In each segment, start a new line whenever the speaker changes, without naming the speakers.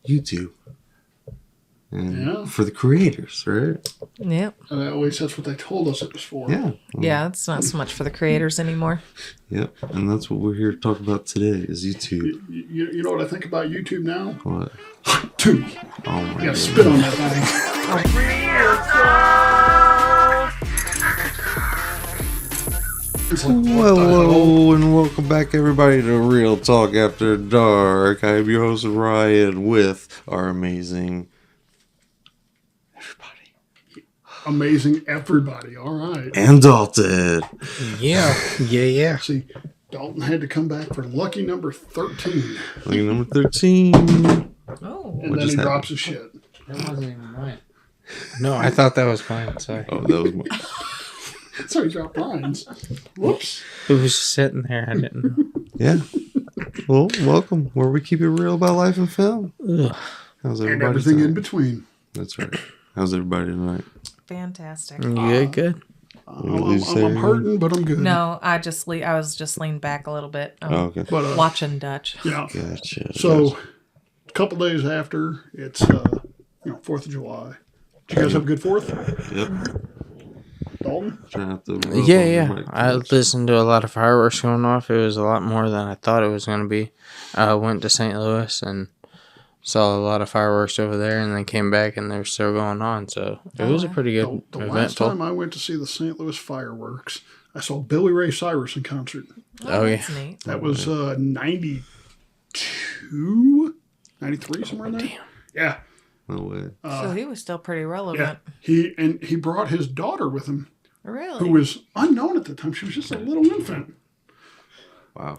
YouTube. And for the creators, right?
Yep.
And at least that's what they told us it was for.
Yeah.
Yeah, it's not so much for the creators anymore.
Yep. And that's what we're here to talk about today is YouTube.
You know what I think about YouTube now?
What?
Two.
Oh my
Yeah,
God.
spit on that thing.
Hello and welcome back everybody to Real Talk After Dark. I am your host Ryan with our amazing
Amazing everybody. All right.
and Dalton.
Yeah.
See, Dalton had to come back for lucky number 13.
Lucky number 13.
Oh.
And
What
then
just
he drops his shit.
That wasn't even mine. No, I thought that was mine. Sorry.
Oh, that was my...
So he dropped Ryan's. Whoops.
It was just sitting there. I didn't know.
Yeah. Well, welcome where we keep it real about life and film.
Ugh.
How's
And
everybody
everything
tonight?
in between.
That's right. How's everybody tonight?
Fantastic.
You good?
I'm hurting, but I'm good.
No, I was just leaned back a little bit.
Oh, okay.
But,
Watching Dutch.
yeah.
Gotcha.
So, a couple days after, it's 4th of July. Did you guys have a good 4th?
Yep.
Dalton?
Trying not to
Yeah. I listened to a lot of fireworks going off. It was a lot more than I thought it was going to be. I went to St. Louis and saw a lot of fireworks over there, and then came back and they were still going on. So it was a pretty good
The
event.
last time I went to see the St. Louis fireworks, I saw Billy Ray Cyrus in concert.
Oh,
That's neat.
That was 92, 93, somewhere in there.
Damn.
Yeah.
No way.
So he was still pretty
Yeah.
relevant.
He brought his daughter with him,
Really?
who was unknown at the time. She was just a little infant.
Wow.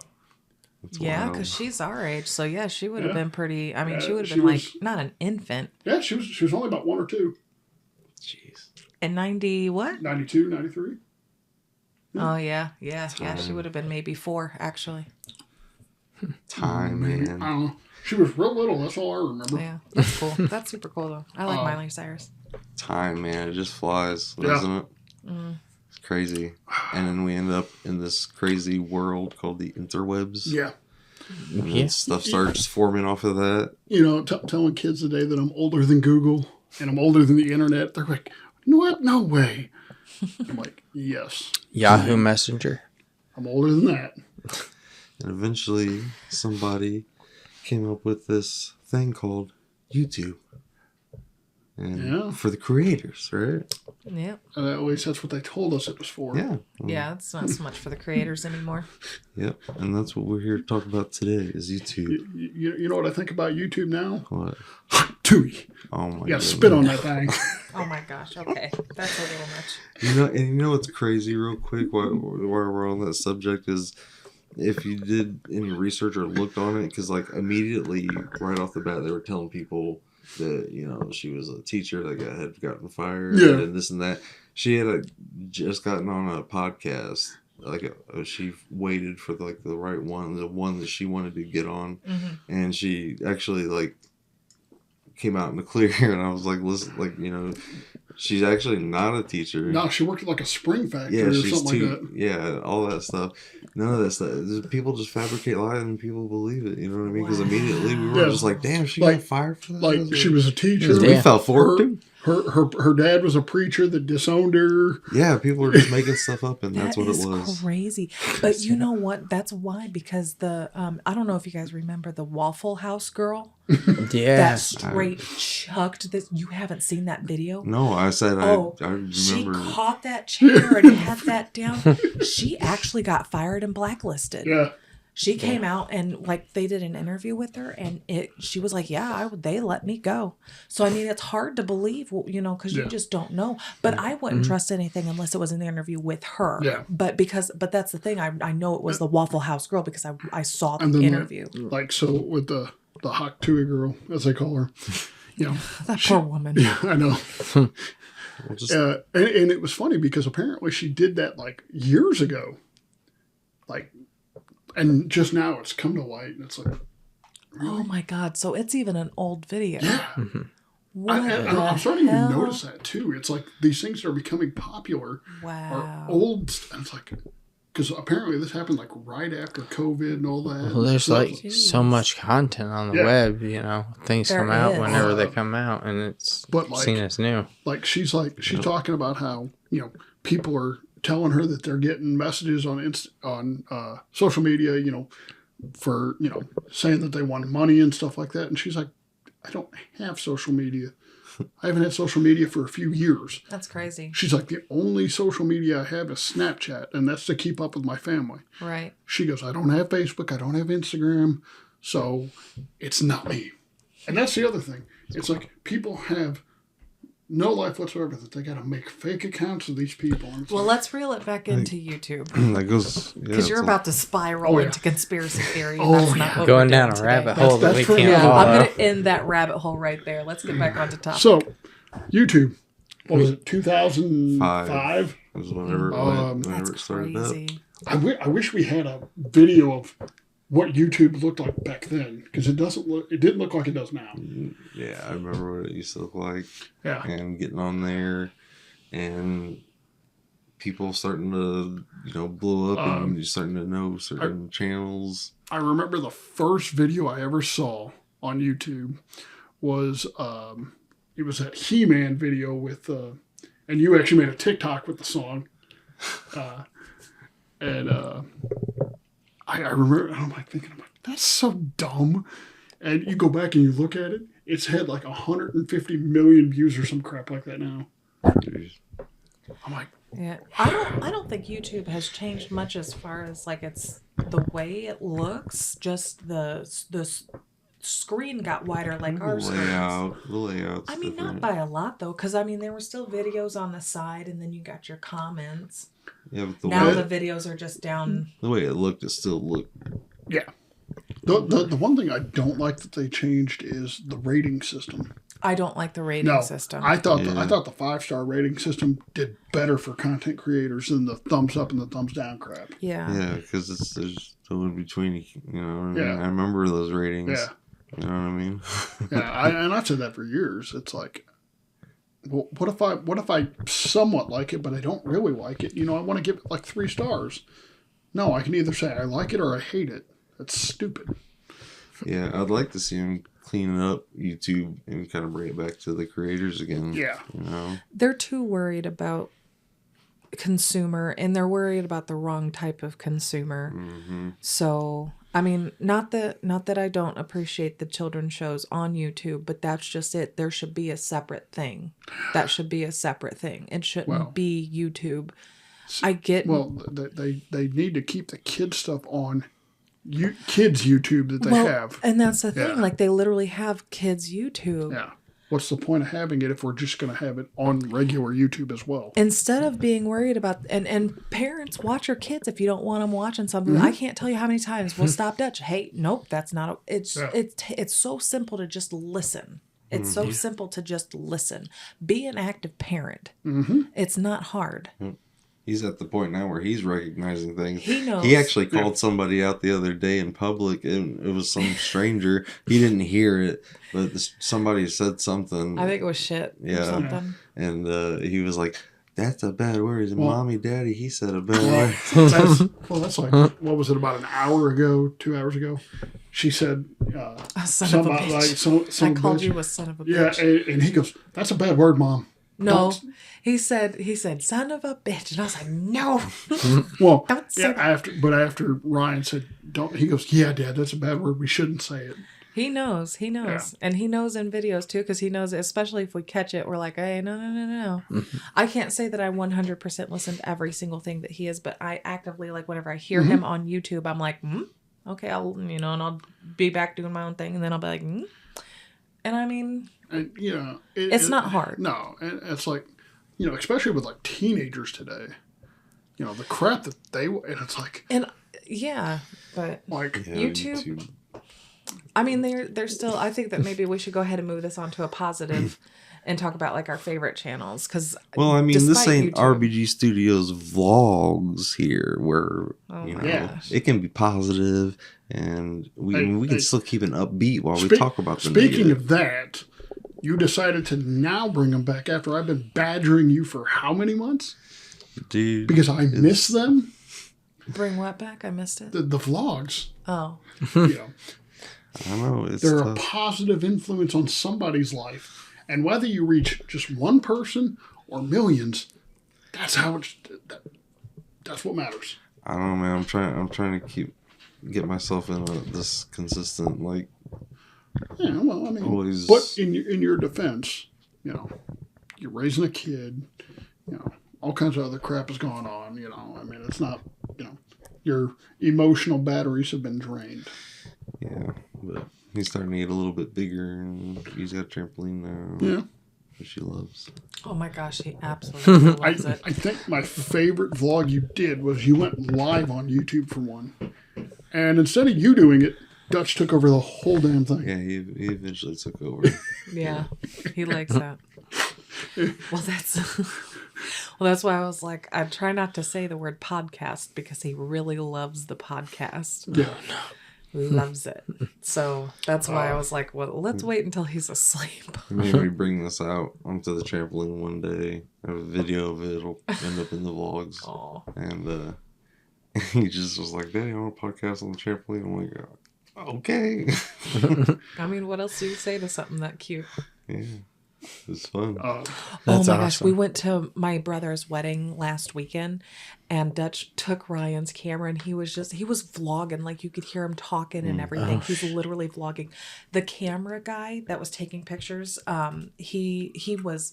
That's
Yeah,
wild.
because she's our age. So, yeah, she would have been pretty... I mean, she would have
she
been
was-
not an infant.
Yeah, she was only about 1 or 2.
Jeez.
In 90 what?
92, 93.
Oh, yeah. Yeah, she would have been maybe 4, actually.
Time,
I
man.
don't know. She was real little. That's all I remember.
Yeah, that's cool. That's super cool, though. I like Miley Cyrus.
Time, man. It just flies,
Yeah.
doesn't it? It's crazy. And then we end up in this crazy world called the interwebs.
Yeah.
And then
Yeah.
stuff starts forming off of that.
You know, telling kids today that I'm older than Google and I'm older than the internet, they're like, what? No way. I'm like, yes,
Yahoo Messenger.
I'm older than that.
And eventually somebody came up with this thing called YouTube. And for the creators, right?
Yep.
And at least that's what they told us it was for.
Yeah.
Yeah, it's not so much for the creators anymore.
Yep. And that's what we're here to talk about today is YouTube.
You know what I think about YouTube now?
What?
Tui.
Oh my
You
god.
gotta spit on that thing.
Oh my gosh, okay. That's a little much.
You know what's crazy real quick while we're on that subject is if you did any research or looked on it, because like immediately right off the bat they were telling people that, you know, she was a teacher that had gotten fired and this and that. She had just gotten on a podcast. She waited for the right one, the one that she wanted to get on, and she actually came out in the clear. And I was like, listen, you know, she's actually not a teacher.
No, she worked at like a spring factory
Yeah,
or
she's
something like that.
yeah, all that stuff. None of that stuff. People just fabricate lies and people believe it. You know what I mean? Because immediately we were just like, damn, she got fired for that.
Like she was a teacher.
We fell for it too.
Her dad was a preacher that disowned her.
Yeah, people are just making stuff up, and that's what it was.
That's crazy. But you know what? That's why, because the I don't know if you guys remember the Waffle House girl
Yeah.
that straight chucked this. You haven't seen that video?
No, I said I remember.
She caught that chair and had that down. She actually got fired and blacklisted.
Yeah.
She came out and they did an interview with her, and she was like, "Yeah, they let me go." So I mean, it's hard to believe, you know, because you just don't know. But I wouldn't trust anything unless it was in the interview with her.
Yeah.
But that's the thing. I know it was the Waffle House girl because I saw the
And then
interview.
So with the Hawk Tui girl, as they call her, you know,
That poor woman.
Yeah, I know. And it was funny because apparently she did that years ago. And just now it's come to light, and it's like,
Oh my God! So it's even an old video.
yeah. I'm starting to notice that too. It's like these things that are becoming popular
Wow.
are old. And it's like, because apparently this happened like right after COVID and all that.
Well, there's
So-
like so much content on the
Yeah.
web, you know. Things
There
come out
is.
whenever they come out, and it's
But, like-
seen as new.
she's talking about how, you know, people are telling her that they're getting messages on social media, you know, for, you know, saying that they want money and stuff like that. And she's like, I don't have social media. I haven't had social media for a few years.
That's crazy.
She's like, the only social media I have is Snapchat, and that's to keep up with my family.
Right.
She goes, I don't have Facebook, I don't have Instagram, so it's not me. And that's the other thing. It's like people have no life whatsoever that they got to make fake accounts of these people. And it's
Well,
like,
let's reel it back into YouTube.
That goes
Because you're about to spiral
Oh, yeah.
into conspiracy theory.
Oh,
That's
yeah.
not what
Going
we're
down a
doing
rabbit
today.
hole that we
that's for-
can't
Yeah,
follow.
I'm going to end that rabbit hole right there. Let's get back onto topic.
so, YouTube, what was it, 2005?
It was whenever,
That's
whenever it started up.
crazy.
I wish we had a video of what YouTube looked like back then, because it didn't look like it does now.
Yeah, I remember what it used to look like.
Yeah.
And getting on there and people starting to, you know, blow up and you're starting to know certain channels.
I remember the first video I ever saw on YouTube was it was that He-Man video with and you actually made a TikTok with the song, I remember, and I'm like thinking, that's so dumb. And you go back and you look at it, it's had like 150 million views or some crap like that now.
Jeez.
I'm like,
Yeah, I don't think YouTube has changed much as far as like it's the way it looks. Just the screen got wider, like ours.
The layout's
I mean,
different.
not by a lot though, because I mean there were still videos on the side, and then you got your comments.
Yeah, but
Now
way,
the videos are just down.
the way it looked, it still looked.
yeah. The one thing I don't like that they changed is the rating system.
I don't like the rating
No,
system.
I thought
Yeah.
I thought the 5-star rating system did better for content creators than the thumbs up and the thumbs down crap.
yeah.
Yeah, because there's so in between. You know, what I mean?
Yeah.
I remember those ratings.
Yeah,
You know what I mean?
yeah. And I've said that for years. It's like, well, what if I somewhat like it, but I don't really like it? You know, I want to give it like 3 stars. No, I can either say I like it or I hate it. That's stupid.
Yeah, I'd like to see them clean up YouTube and kind of bring it back to the creators again.
Yeah.
You know?
They're too worried about consumer, and they're worried about the wrong type of consumer.
Mm-hmm.
So, I mean, not that I don't appreciate the children's shows on YouTube, but that's just it. There should be a separate thing. That should be a separate thing. It shouldn't
Well,
be YouTube. I get.
Well, they need to keep the kid stuff on kids YouTube that they have.
and that's the thing.
Yeah.
Like they literally have kids YouTube.
Yeah. What's the point of having it if we're just going to have it on regular YouTube as well?
Instead of being worried about and parents, watch your kids if you don't want them watching something. I can't tell you how many times we'll stop Dutch. Hey, nope, that's not. It's so simple to just listen. It's so simple to just listen. Be an active parent. It's not hard.
He's at the point now where he's recognizing things.
He knows.
He actually called somebody out the other day in public, and it was some stranger. He didn't hear it, but somebody said something.
I think it was shit or
Yeah.
something.
And he was like, "That's a bad word." He's mommy, daddy. He said a bad
Well,
word.
that's like, what was it, about an hour ago, 2 hours ago? She said,
Son of a bitch.
some
I called
bitch.
you a son of a
Yeah,
bitch.
and he goes, that's a bad word, Mom.
No,
Don't-
he said, son of a bitch. And I was like, no.
Well,
Don't say
yeah,
that.
after Ryan said, don't, he goes, yeah, Dad, that's a bad word. We shouldn't say it.
He knows.
Yeah.
And he knows in videos too, because he knows, especially if we catch it, we're like, hey, no. I can't say that I 100% listen to every single thing that he is, but I actively, like, whenever I hear him on YouTube, I'm like, okay, and I'll be back doing my own thing, and then I'll be like, And I mean,
And,
it's not hard.
No, and it's like, especially with like teenagers today, the crap that and it's like,
And yeah, but
like,
Yeah,
YouTube. I mean, they're still. I think that maybe we should go ahead and move this on to a positive, and talk about like our favorite channels. Because
Well, I mean, this ain't
YouTube,
RBG Studios vlogs here, where
Yeah.
it can be positive, and we can still keep an upbeat while we talk about the
Speaking
negative.
of that, you decided to now bring them back after I've been badgering you for how many months?
Dude,
Because I miss them.
Bring what back? I missed it.
The vlogs.
Oh.
You know,
I don't know. It's
they're
tough.
a positive influence on somebody's life, and whether you reach just one person or millions, that's how it's. That's what matters.
I don't know, man. I'm trying to get myself in this consistent, like.
Yeah, well, I mean,
Always.
but in your defense, you know, you're raising a kid, you know, all kinds of other crap is going on, you know. I mean, it's not, you know, your emotional batteries have been drained.
Yeah, but he's starting to get a little bit bigger, and he's got a trampoline now.
Yeah.
Which he loves.
Oh my gosh, he absolutely loves it.
I think my favorite vlog you did was you went live on YouTube for one. And instead of you doing it, Dutch took over the whole damn thing.
Yeah, he eventually took over.
Yeah, he likes that. Well, that's why I was like, I try not to say the word podcast because he really loves the podcast.
Yeah.
Loves it. So that's why I was like, well, let's wait until he's asleep.
Maybe we bring this out onto the trampoline one day. Have a video of it. It'll end up in the vlogs.
Oh.
And he just was like, Daddy, I want a podcast on the trampoline. I'm like, okay.
I mean, what else do you say to something that cute?
Yeah. It's fun.
Oh
That's
my gosh,
awesome.
we went to my brother's wedding last weekend and Dutch took Ryan's camera and he was vlogging, like you could hear him talking and everything. He's literally vlogging. The camera guy that was taking pictures, he was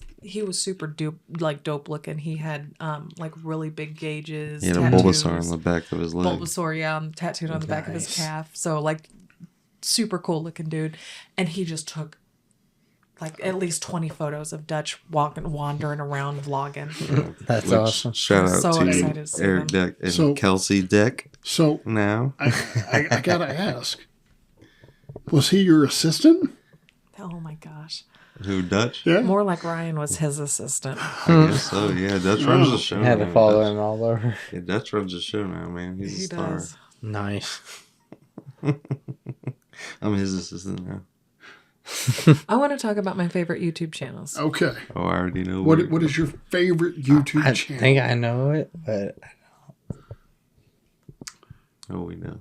super dope looking. He had like really big gauges.
He had a
tattoos.
Bulbasaur on the back of his leg.
Bulbasaur, yeah, tattooed on the back of his calf. So like super cool looking dude. And he just took like at least 20 photos of Dutch wandering around vlogging.
That's
Which,
awesome.
Shout out
So
to
excited to see
Eric
them.
Deck and
So-
Kelsey Deck
So
now.
I gotta ask, was he your assistant?
Oh my gosh.
Who, Dutch?
Yeah.
More like Ryan was his assistant.
I guess so, yeah. Dutch runs the show.
Had to
man.
follow
Dutch,
him all over.
yeah, Dutch runs the show now, man. He's
He
a star.
does.
Nice.
I'm his assistant now.
I want to talk about my favorite YouTube channels.
Okay.
Oh, I already know.
What is your favorite YouTube
I
channel?
think I know it, but
Oh, we know.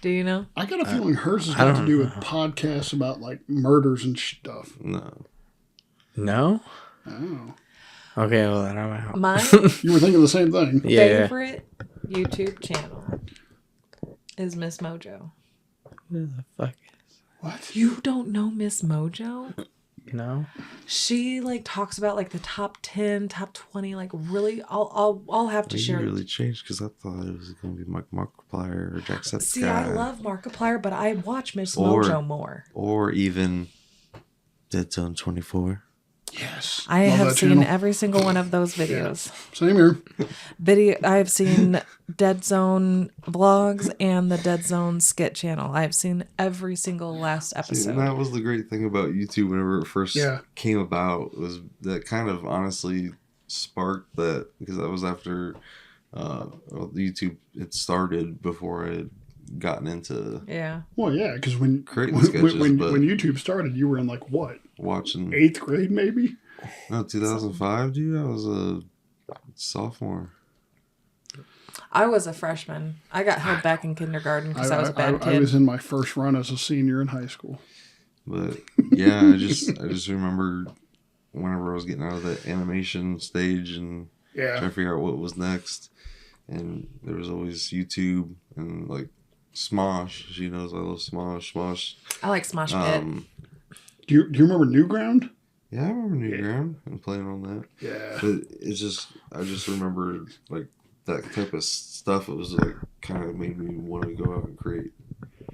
Do you know?
I got a feeling hers has
I
got to
don't
do with podcasts about like murders and stuff.
No.
no.
Oh.
Okay, well then I'm out.
My
You were thinking the same thing.
Yeah.
favorite YouTube channel is Miss Mojo.
Who the fuck?
What?
You don't know Miss Mojo?
No.
She like talks about like the top 10, top 20, like really I'll have to
You
share.
really changed because I thought it was going to be Markiplier or Jacksepticeye.
See, I love Markiplier, but I watch Miss
Or-
Mojo more.
Or even Dead Zone 24.
Yes.
I
Love
have
that
seen
channel.
every single one of those videos.
Same here.
I've seen Dead Zone vlogs and the Dead Zone skit channel. I've seen every single last
See,
episode.
and that was the great thing about YouTube whenever it first
Yeah.
came about, was that kind of honestly sparked that, because that was after YouTube had started before I had gotten into
Yeah.
Well, yeah, because when
Creating sketches,
when
but-
YouTube started, you were in like what,
watching.
8th grade maybe?
No, 2005, dude. I was a sophomore.
I was a freshman. I got held back in kindergarten because I was a bad
I
kid.
was in my first run as a senior in high school.
But yeah, I just remember whenever I was getting out of the animation stage and trying
Yeah.
to figure out what was next, and there was always YouTube and like Smosh. She knows I love Smosh. Smosh.
I like Smosh Pit.
Do you remember Newground?
Yeah, I remember Newground and playing on that.
Yeah.
But I just remember like that type of stuff. It was like kind of made me want to go out and create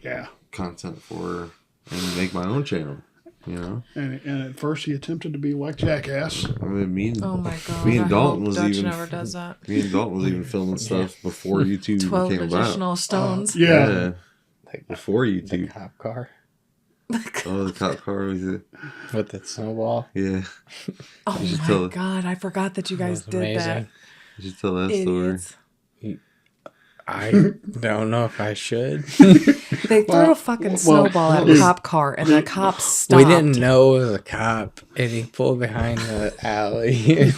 Yeah.
content for and make my own channel. You know,
And at first he attempted to be like Jackass.
I mean,
Oh my god.
me and
I
Dalton
hope
was
Dutch
even
never does that.
Me and Dalton was even filming stuff before YouTube
12
came
additional
about.
stones.
Yeah.
Like
Before
the
YouTube.
cop car
Oh, the cop car was it?
with the snowball.
Yeah.
Oh
You should
my
tell-
god, I forgot that you guys
That was
did
amazing.
You should tell that
that. Idiots.
I don't know if I should.
They threw a fucking snowball at a cop car, and the cop stopped.
We didn't know it was a cop, and he pulled behind the alley.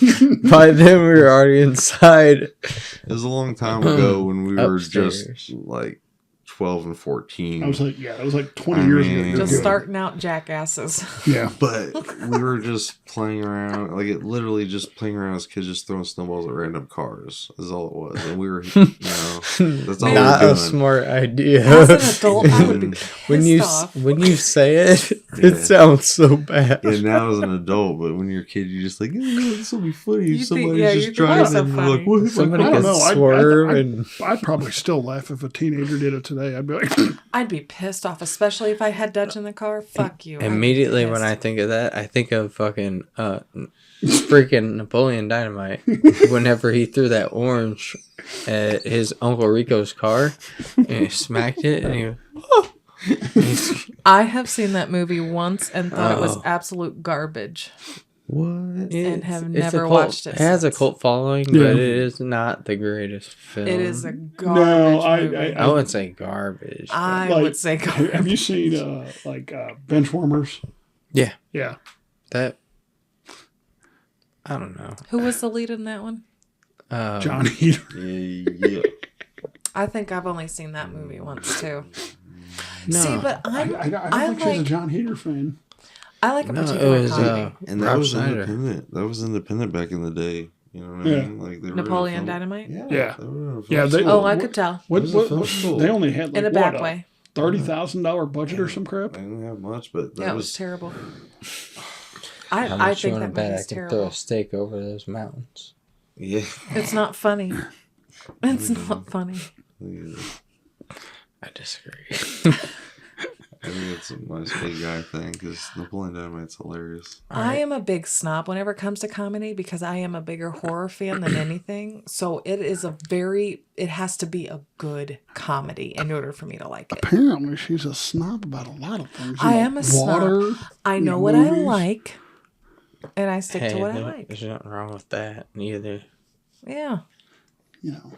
By then, we were already inside.
It was a long time ago when we were
Upstairs.
just like 12 and 14.
I was like, it was like 20 years ago.
Just starting out jackasses.
Yeah.
But we were just playing around, like it literally just playing around as kids, just throwing snowballs at random cars. Is all it was, and we were, that's all
Not
we were
a
doing.
smart idea.
As an adult, I would be
when
pissed
you
off.
when you say it,
Yeah.
it sounds so bad.
And now as an adult, but when you're a kid, you're just like, this will be funny.
You
If
think-
somebody's
yeah, you
just
think
driving,
that's so
and you're
funny.
like, what?
Somebody
I don't
could
know.
swerve and
I'd probably still laugh if a teenager did it today. I'd be like,
I'd be pissed off, especially if I had Dutch in the car. Fuck you. I'd be
immediately when I
pissed.
think of that, I think of fucking freaking Napoleon Dynamite. Whenever he threw that orange at his Uncle Rico's car and he smacked it, and
I have seen that movie once and thought it was
Oh.
absolute garbage.
What?
And have
it's a
never
cult-
watched it
It has a
since.
cult following,
Yeah.
but it is not the greatest film.
It is a garbage movie.
I would say garbage. but-
I
Like,
would say garbage.
have you seen Benchwarmers?
Yeah.
Yeah.
That I don't know.
Who was the lead in that one?
John Heater.
Yeah.
I think I've only seen that movie once too.
No.
See, but
I don't think she's a John Heater fan.
I like a
No, it
particular
was
comedy.
And that
Rob
was
Schneider.
independent. That was independent back in the day. You know what I
Yeah.
mean? Like they were
Napoleon
in a film-
Dynamite?
Yeah.
They were in a film
Yeah, they-
school.
Oh, I could tell.
What,
It was a
what,
film
what-
school.
they only had like
In a bad
what,
way.
$30,000 budget or some crap.
I didn't have much, but that
Yeah, it was
was
terrible.
How
I
much you
think
want
that
to bet I
movie's
can throw
terrible.
a stake over those mountains?
yeah.
It's not funny. It's not funny.
I disagree.
I think it's a nice big guy thing because Napoleon Dynamite's hilarious.
I am a big snob whenever it comes to comedy because I am a bigger horror fan than anything. So it has to be a good comedy in order for me to like it.
Apparently, she's a snob about a lot of things.
I am a snob.
water,
I know
you
what
movies.
I like, and I stick to what I like.
There's nothing wrong with that either.
Yeah.
You know.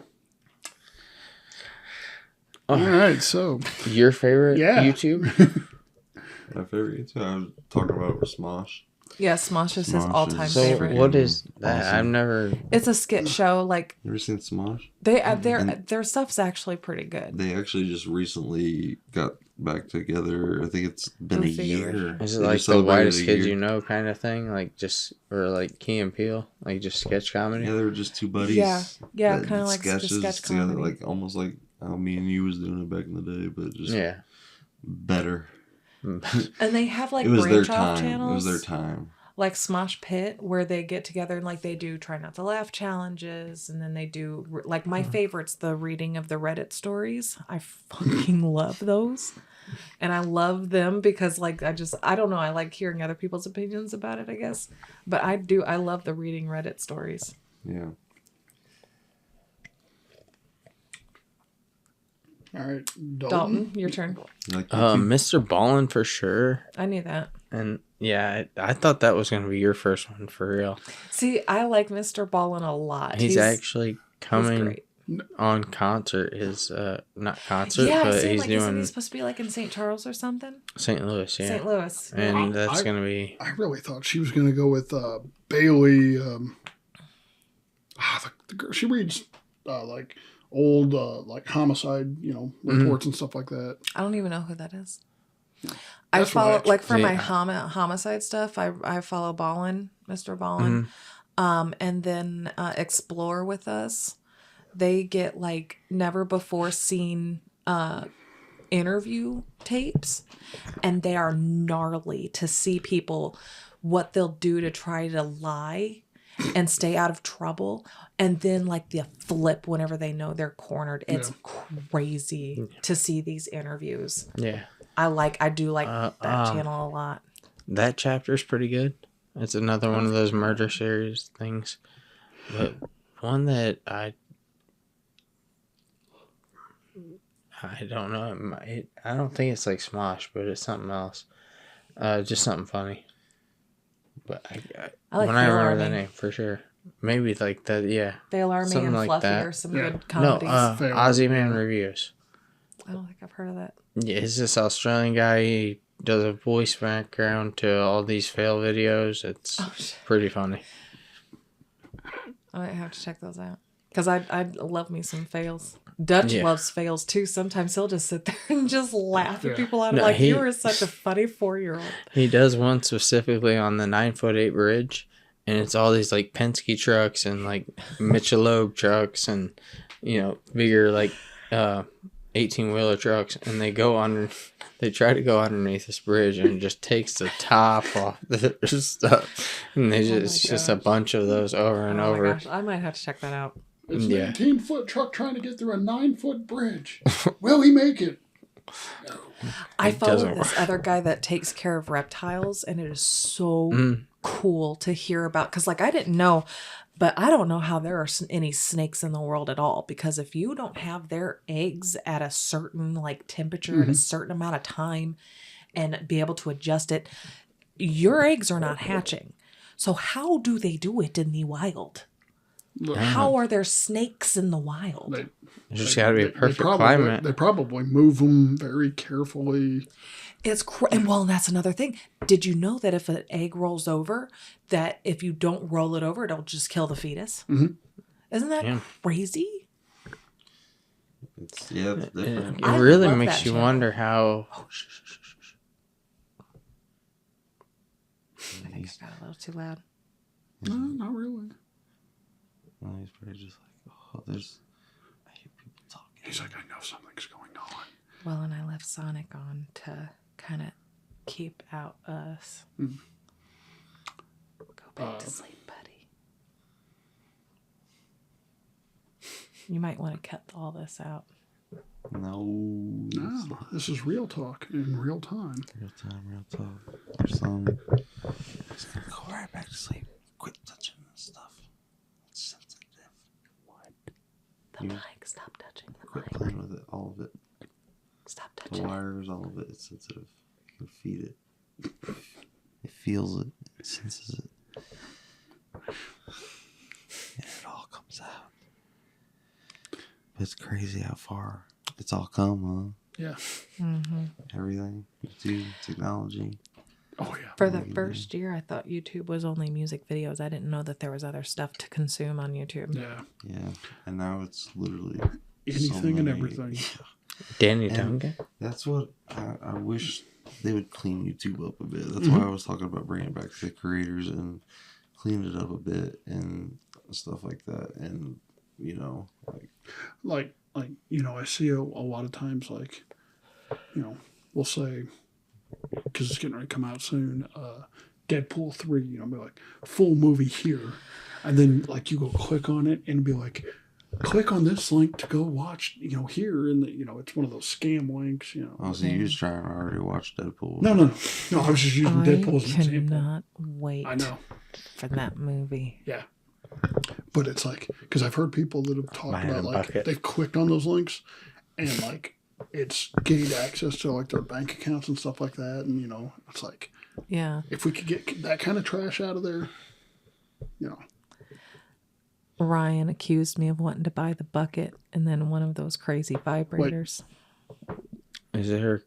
All right, so
Your favorite
Yeah.
YouTube?
My favorite too. I was talking about with Smosh.
Yeah, Smosh is his
Smosh
all-time
is-
So
favorite.
what is that?
Awesome.
I've never.
It's a skit show. Like
You ever seen Smosh?
their stuff's actually pretty good.
They actually just recently got back together. I think it's been a
Let's see.
year.
Is it
They
like
just
the
celebrated
whitest
a
kids
year.
you know kind of thing? Like just or like Key and Peele, like just sketch comedy.
Yeah, they were just two buddies.
Yeah,
that
kind of
did
like just sketch
together,
comedy.
like almost like how me and you was doing it back in the day, but just
Yeah.
better.
And they have like
It was their
branch off
time.
channels.
It was their time.
Like Smosh Pit, where they get together and like they do try not to laugh challenges, and then they do like my favorite's the reading of the Reddit stories. I fucking love those, and I love them because like I don't know, I like hearing other people's opinions about it, I guess, but I love the reading Reddit stories.
Yeah.
all right,
Dalton, your turn.
Like
Mr. Ballin for sure.
I knew that.
And yeah, I thought that was gonna be your first one for real.
See, I like Mr. Ballin a lot.
He's actually
he's
coming
great.
on concert. His not concert,
Yeah, I've
but
seen
he's
like isn't
doing
he supposed to be like in St. Charles or something?
St. Louis. Yeah,
St. Louis.
and that's
I-
gonna be.
I really thought she was going to go with Bailey. The girl, she reads like old like homicide, reports and stuff like that.
I don't even know who that is. I
That's
follow
right.
like for my
Yeah.
homicide stuff. I follow Ballin, Mr. Ballin, and then Explore with Us. They get like never before seen interview tapes, and they are gnarly to see people what they'll do to try to lie and stay out of trouble, and then like the flip whenever they know they're cornered. It's crazy to see these interviews.
Yeah,
I do like that channel a lot.
that chapter's pretty good. It's another one of those murder series things, but one that I don't know. I don't think it's like Smosh, but it's something else. Just something funny. But
I like
when I
Fail
remember the
Army.
name for sure, maybe like that. Yeah.
Fail Army
Something
and
like
Fluffy
that.
are some
Yeah.
good
No,
comedies.
Fail
Ozzy Man reviews.
I don't think I've heard of that.
Yeah, it's this Australian guy. He does a voice background to all these fail videos. It's pretty funny.
I might have to check those out. Because I love me some fails. Dutch loves fails too. Sometimes he'll just sit there and just laugh at people out. Like, you are such a funny 4-year-old.
He does one specifically on the 9'8" bridge. And it's all these like Penske trucks and like Michelob trucks and, you know, bigger like 18-wheeler trucks. And they try to go underneath this bridge and it just takes the top off the stuff. And it's just a bunch of those over and over.
My gosh. I might have to check that out.
It's an 18-foot truck trying to get through a 9-foot bridge. Will he make it? No.
I follow this other guy that takes care of reptiles, and it is so cool to hear about. Because, like, I didn't know, but I don't know how there are any snakes in the world at all. Because if you don't have their eggs at a certain, like, temperature at a certain amount of time and be able to adjust it, your eggs are not hatching. So how do they do it in the wild? How are there snakes in the wild?
There's just got to be a perfect climate.
They probably move them very carefully.
And that's another thing. Did you know that if an egg rolls over, that if you don't roll it over, it'll just kill the fetus? Mm-hmm. Isn't that crazy?
It's different.
It really makes you wonder how...
Oh, shh. I think I got a little too loud.
No, not really.
Well, he's probably just like, I hear people talking.
He's like, I know something's going on.
Well, and I left Sonic on to kind of keep out us. Go back to sleep, buddy. You might want to cut all this out.
No,
this is real talk in real time.
Real talk. There's some. Just gonna go right back to sleep. Quit touching this stuff. It's sensitive. What?
The mic. Stop touching the
Quit
mic.
playing with it. All of it.
Stop touching
the wires, all of it. It's sensitive. You can feed it. It feels it. It senses it. And it all comes out. But it's crazy how far it's all come, huh?
Yeah.
Mm-hmm.
Everything. YouTube, technology.
Oh, yeah.
For the first year, I thought YouTube was only music videos. I didn't know that there was other stuff to consume on YouTube.
Yeah.
Yeah. And now it's literally
anything and everything.
Danny Duncan?
That's what I wish they would clean YouTube up a bit. That's why I was talking about bringing back the creators and clean it up a bit and stuff like that. And, you know,
like, you know, I see a lot of times, like, you know, we'll say, because it's getting ready to come out soon, Deadpool 3, you know, be like, full movie here. And then, like, you go click on it and be like, click on this link to go watch, you know, here. And, you know, it's one of those scam links, you know.
Oh, so you was trying to already watch Deadpool.
No, I was just using Deadpool as an example.
I cannot wait for that movie.
Yeah. But it's like, because I've heard people that have talked about, like, they've clicked on those links and, like, it's gained access to, like, their bank accounts and stuff like that. And, you know, it's like,
yeah,
if we could get that kind of trash out of there, you know.
Ryan accused me of wanting to buy the bucket and then one of those crazy vibrators.
Is there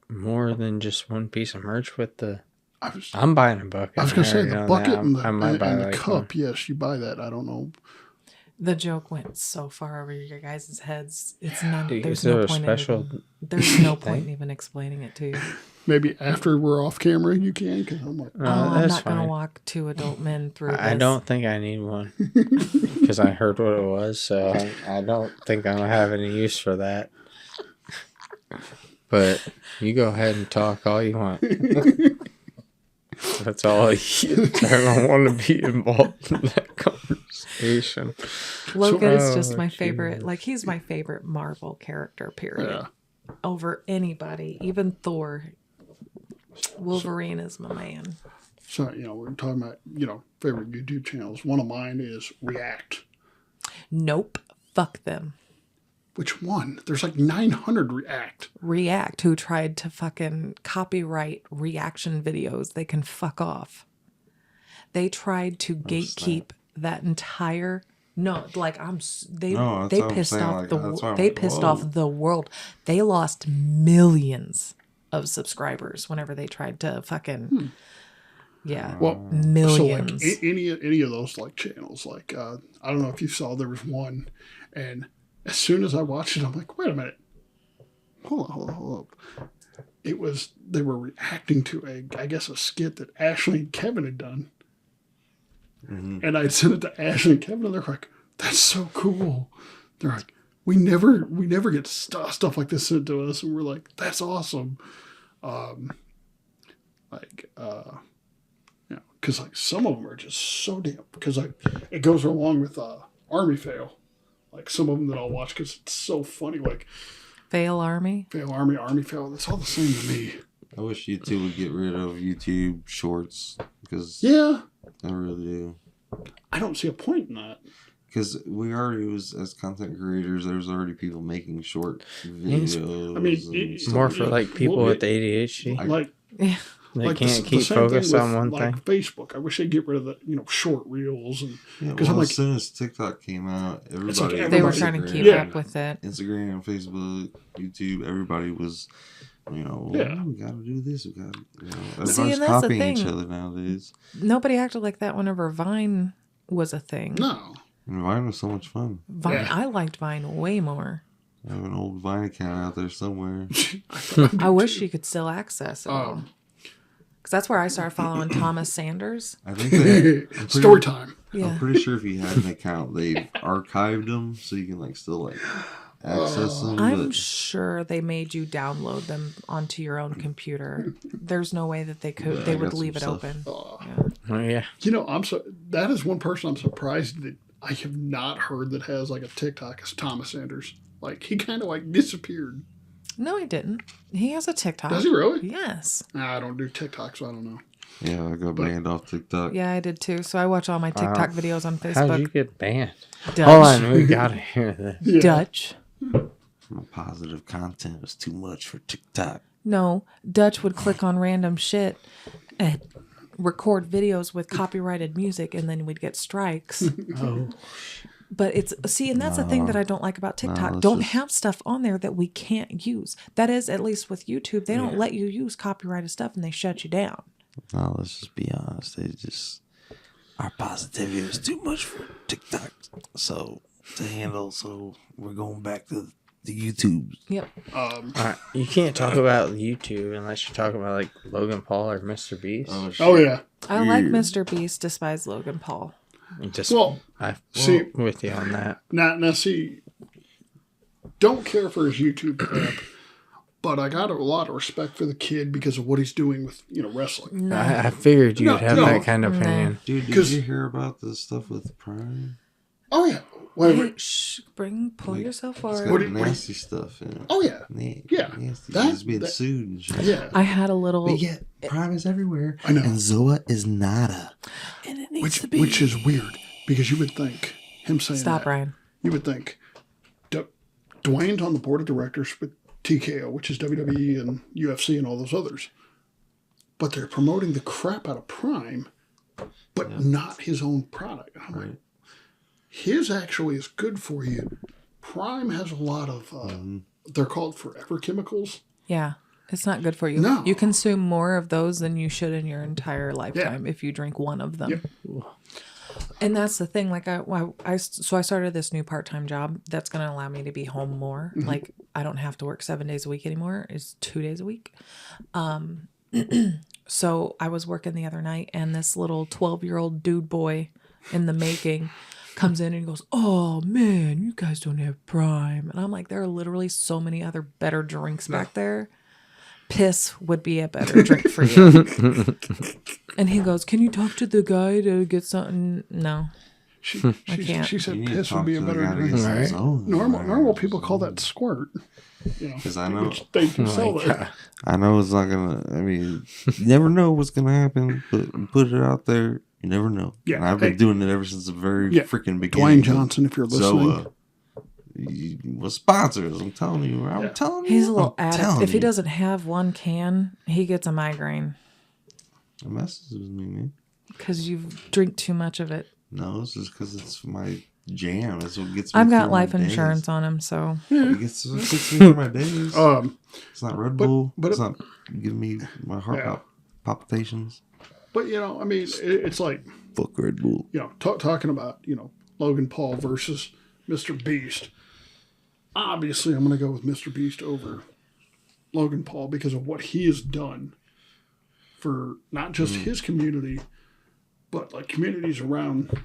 more than just one piece of merch with the... I'm buying a bucket.
I was going to say the bucket and the
like
cup. One. Yes, you buy that. I don't know.
The joke went so far over your guys' heads. It's not.
There's no point.
There's no point in even explaining it to you.
Maybe after we're off camera, you can. Because I'm like,
I'm not going to walk two adult men through.
I don't think I need one because I heard what it was. So I don't think I'm gonna have any use for that. But you go ahead and talk all you want. That's all I don't want to be involved in that conversation.
Logan is just my favorite. Like, he's my favorite Marvel character, period. Yeah. Over anybody, even Thor. Wolverine is my man.
So, you know, we're talking about, you know, favorite YouTube channels. One of mine is React.
Nope. Fuck them.
Which one? There's like 900
React, who tried to fucking copyright reaction videos. They can fuck off. They tried to gatekeep that entire No, like they
No, that's
they
what I'm
pissed
saying,
off
like, that's why I'm
they
like,
pissed
whoa.
off the world. They lost millions of subscribers whenever they tried to fucking
Well,
millions.
So like any of those like channels, like I don't know if you saw, there was one, and as soon as I watched it, I'm like, wait a minute, hold up. They were reacting to I guess a skit that Ashley and Kevin had done, and I sent it to Ashley and Kevin, and they're like, that's so cool. They're like, we never get stuff like this sent to us, and we're like, that's awesome. Because like some of them are just so damn, because like it goes along with Army Fail, like some of them that I'll watch because it's so funny, like
Fail Army.
Fail Army Fail. That's all the same to me.
I wish YouTube would get rid of YouTube Shorts because
Yeah,
I really do.
I don't see a point in that.
Because we already was as content creators, there's already people making short videos.
I mean,
and stuff.
More for like people
Well,
with ADHD.
Like
Yeah.
They
like
can't
the
keep
same thing
focused
with,
on one
like,
thing.
Facebook. I wish they'd get rid of the short reels, and
Yeah,
because
well,
I'm like,
as soon as TikTok came out, everybody
like
They were
everybody-
trying to keep
Yeah.
up with it.
Instagram, Facebook, YouTube, everybody was,
Yeah.
we gotta do this. We gotta, everybody's
See, and that's the
copying each
thing.
other nowadays.
Nobody acted like that whenever Vine was a thing.
no,
And Vine was so much fun.
Vine,
Yeah.
I liked Vine way more.
I have an old Vine account out there somewhere.
I wish you could still access it.
Um,
Because that's where I started following Thomas Sanders.
I think they,
story time.
Yeah.
I'm pretty sure if you had an account, they archived them so you can still access them.
I'm
but
sure they made you download them onto your own computer. There's no way that they could.
Yeah,
They
I
would
got
leave it
some stuff.
open.
Oh, yeah.
That is one person I'm surprised that I have not heard that has like a TikTok is Thomas Sanders. Like he kind of like disappeared.
No, he didn't. He has a TikTok.
Does he really?
Yes.
Nah, I don't do TikTok, so I don't know.
Yeah, I got banned off TikTok.
Yeah, I did too. So I watch all my TikTok videos on
How'd you
Facebook.
get banned?
Dutch.
Hold on, we gotta hear this.
Yeah.
Dutch.
My positive content was too much for TikTok.
No, Dutch would click on random shit and record videos with copyrighted music, and then we'd get strikes.
Oh.
But and that's the thing that I don't like about TikTok.
let's
Don't
just-
have stuff on there that we can't use. That is, at least with YouTube, they don't let you use copyrighted stuff and they shut you down.
No, let's just be honest. Our positivity was too much for TikTok. So to handle, so we're going back to the YouTube.
Yep.
All right, you can't talk about YouTube unless you're talking about like Logan Paul or Mr. Beast.
Oh yeah.
I like Mr. Beast, despise Logan Paul.
Just
Well,
I'm
see-
with you on that.
Now see, don't care for his YouTube crap, but I got a lot of respect for the kid because of what he's doing with wrestling.
I figured you'd
No,
have
no.
that kind of opinion.
Dude, did
'Cause-
you hear about the stuff with Prime?
Oh yeah. Wait,
Hey,
wait.
pull yourself
It's
forward.
got nasty stuff in it.
Oh yeah. Yeah.
Nasty.
That-
He's being
that-
sued and shit.
Yeah.
I had a little,
But yet, Prime is everywhere.
I know.
And Zoa is nada.
and it needs to be.
Which is weird because you would think him saying
Stop,
that,
Ryan.
you would think Dwayne's on the board of directors with TKO, which is WWE and UFC and all those others, but they're promoting the crap out of Prime, but not his own product. I'm like, his actually is good for you. Prime has a lot of they're called forever chemicals.
Yeah. It's not good for you.
No.
You consume more of those than you should in your entire lifetime if you drink one of them.
Yep.
And that's the thing. Like I started this new part-time job that's going to allow me to be home more. Like I don't have to work 7 days a week anymore. It's 2 days a week. So I was working the other night and this little 12-year-old dude boy in the making comes in and goes, "Oh man, you guys don't have Prime." And I'm like, there are literally so many other better drinks back there. Piss would be a better drink for you. And he goes, "Can you talk to the guy to get something?" No.
She
can't.
said
You need to
piss would
talk
be a
to the
better
guy to
drink.
get some
Right.
Zoa.
Normal people call that squirt.
Because I know,
Which they do sell that.
I know it's not gonna. I mean, you never know what's gonna happen, but you put it out there. You never know.
Yeah,
And I've been
hey.
doing it ever since the very
Yeah,
freaking beginning.
Dwayne Johnson, if you're listening.
Was sponsors. I'm telling you. I'm telling you.
He's a little
I'm
addict.
telling
If he
you.
doesn't have one can, he gets a migraine
It messes with me, man.
because you drink too much of it.
No, it's just because it's my jam. That's what gets me
I've
through
got
my
life
days.
insurance on him, so
It gets me through my days. It's not Red Bull.
but
it's not giving me my heart palpitations.
But, I mean, it's like,
Fuck Red Bull.
Talking about, Logan Paul versus Mr. Beast. Obviously, I'm going to go with Mr. Beast over Logan Paul because of what he has done for not just his community, but like communities around.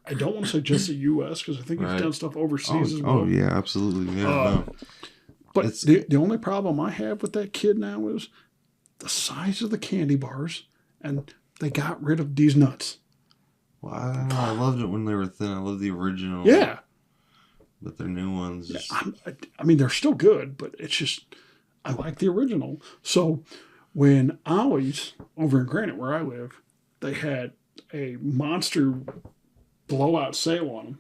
I don't want to say just the U.S. because I think he's done stuff overseas as well.
Oh yeah, absolutely. Yeah,
But the only problem I have with that kid now is the size of the candy bars, and they got rid of these nuts.
Well, I don't know. I loved it when they were thin. I love the original.
Yeah.
But their new ones just...
I mean, they're still good, but it's just, I like the original. So when Ollie's, over in Granite where I live, they had a monster blowout sale on them.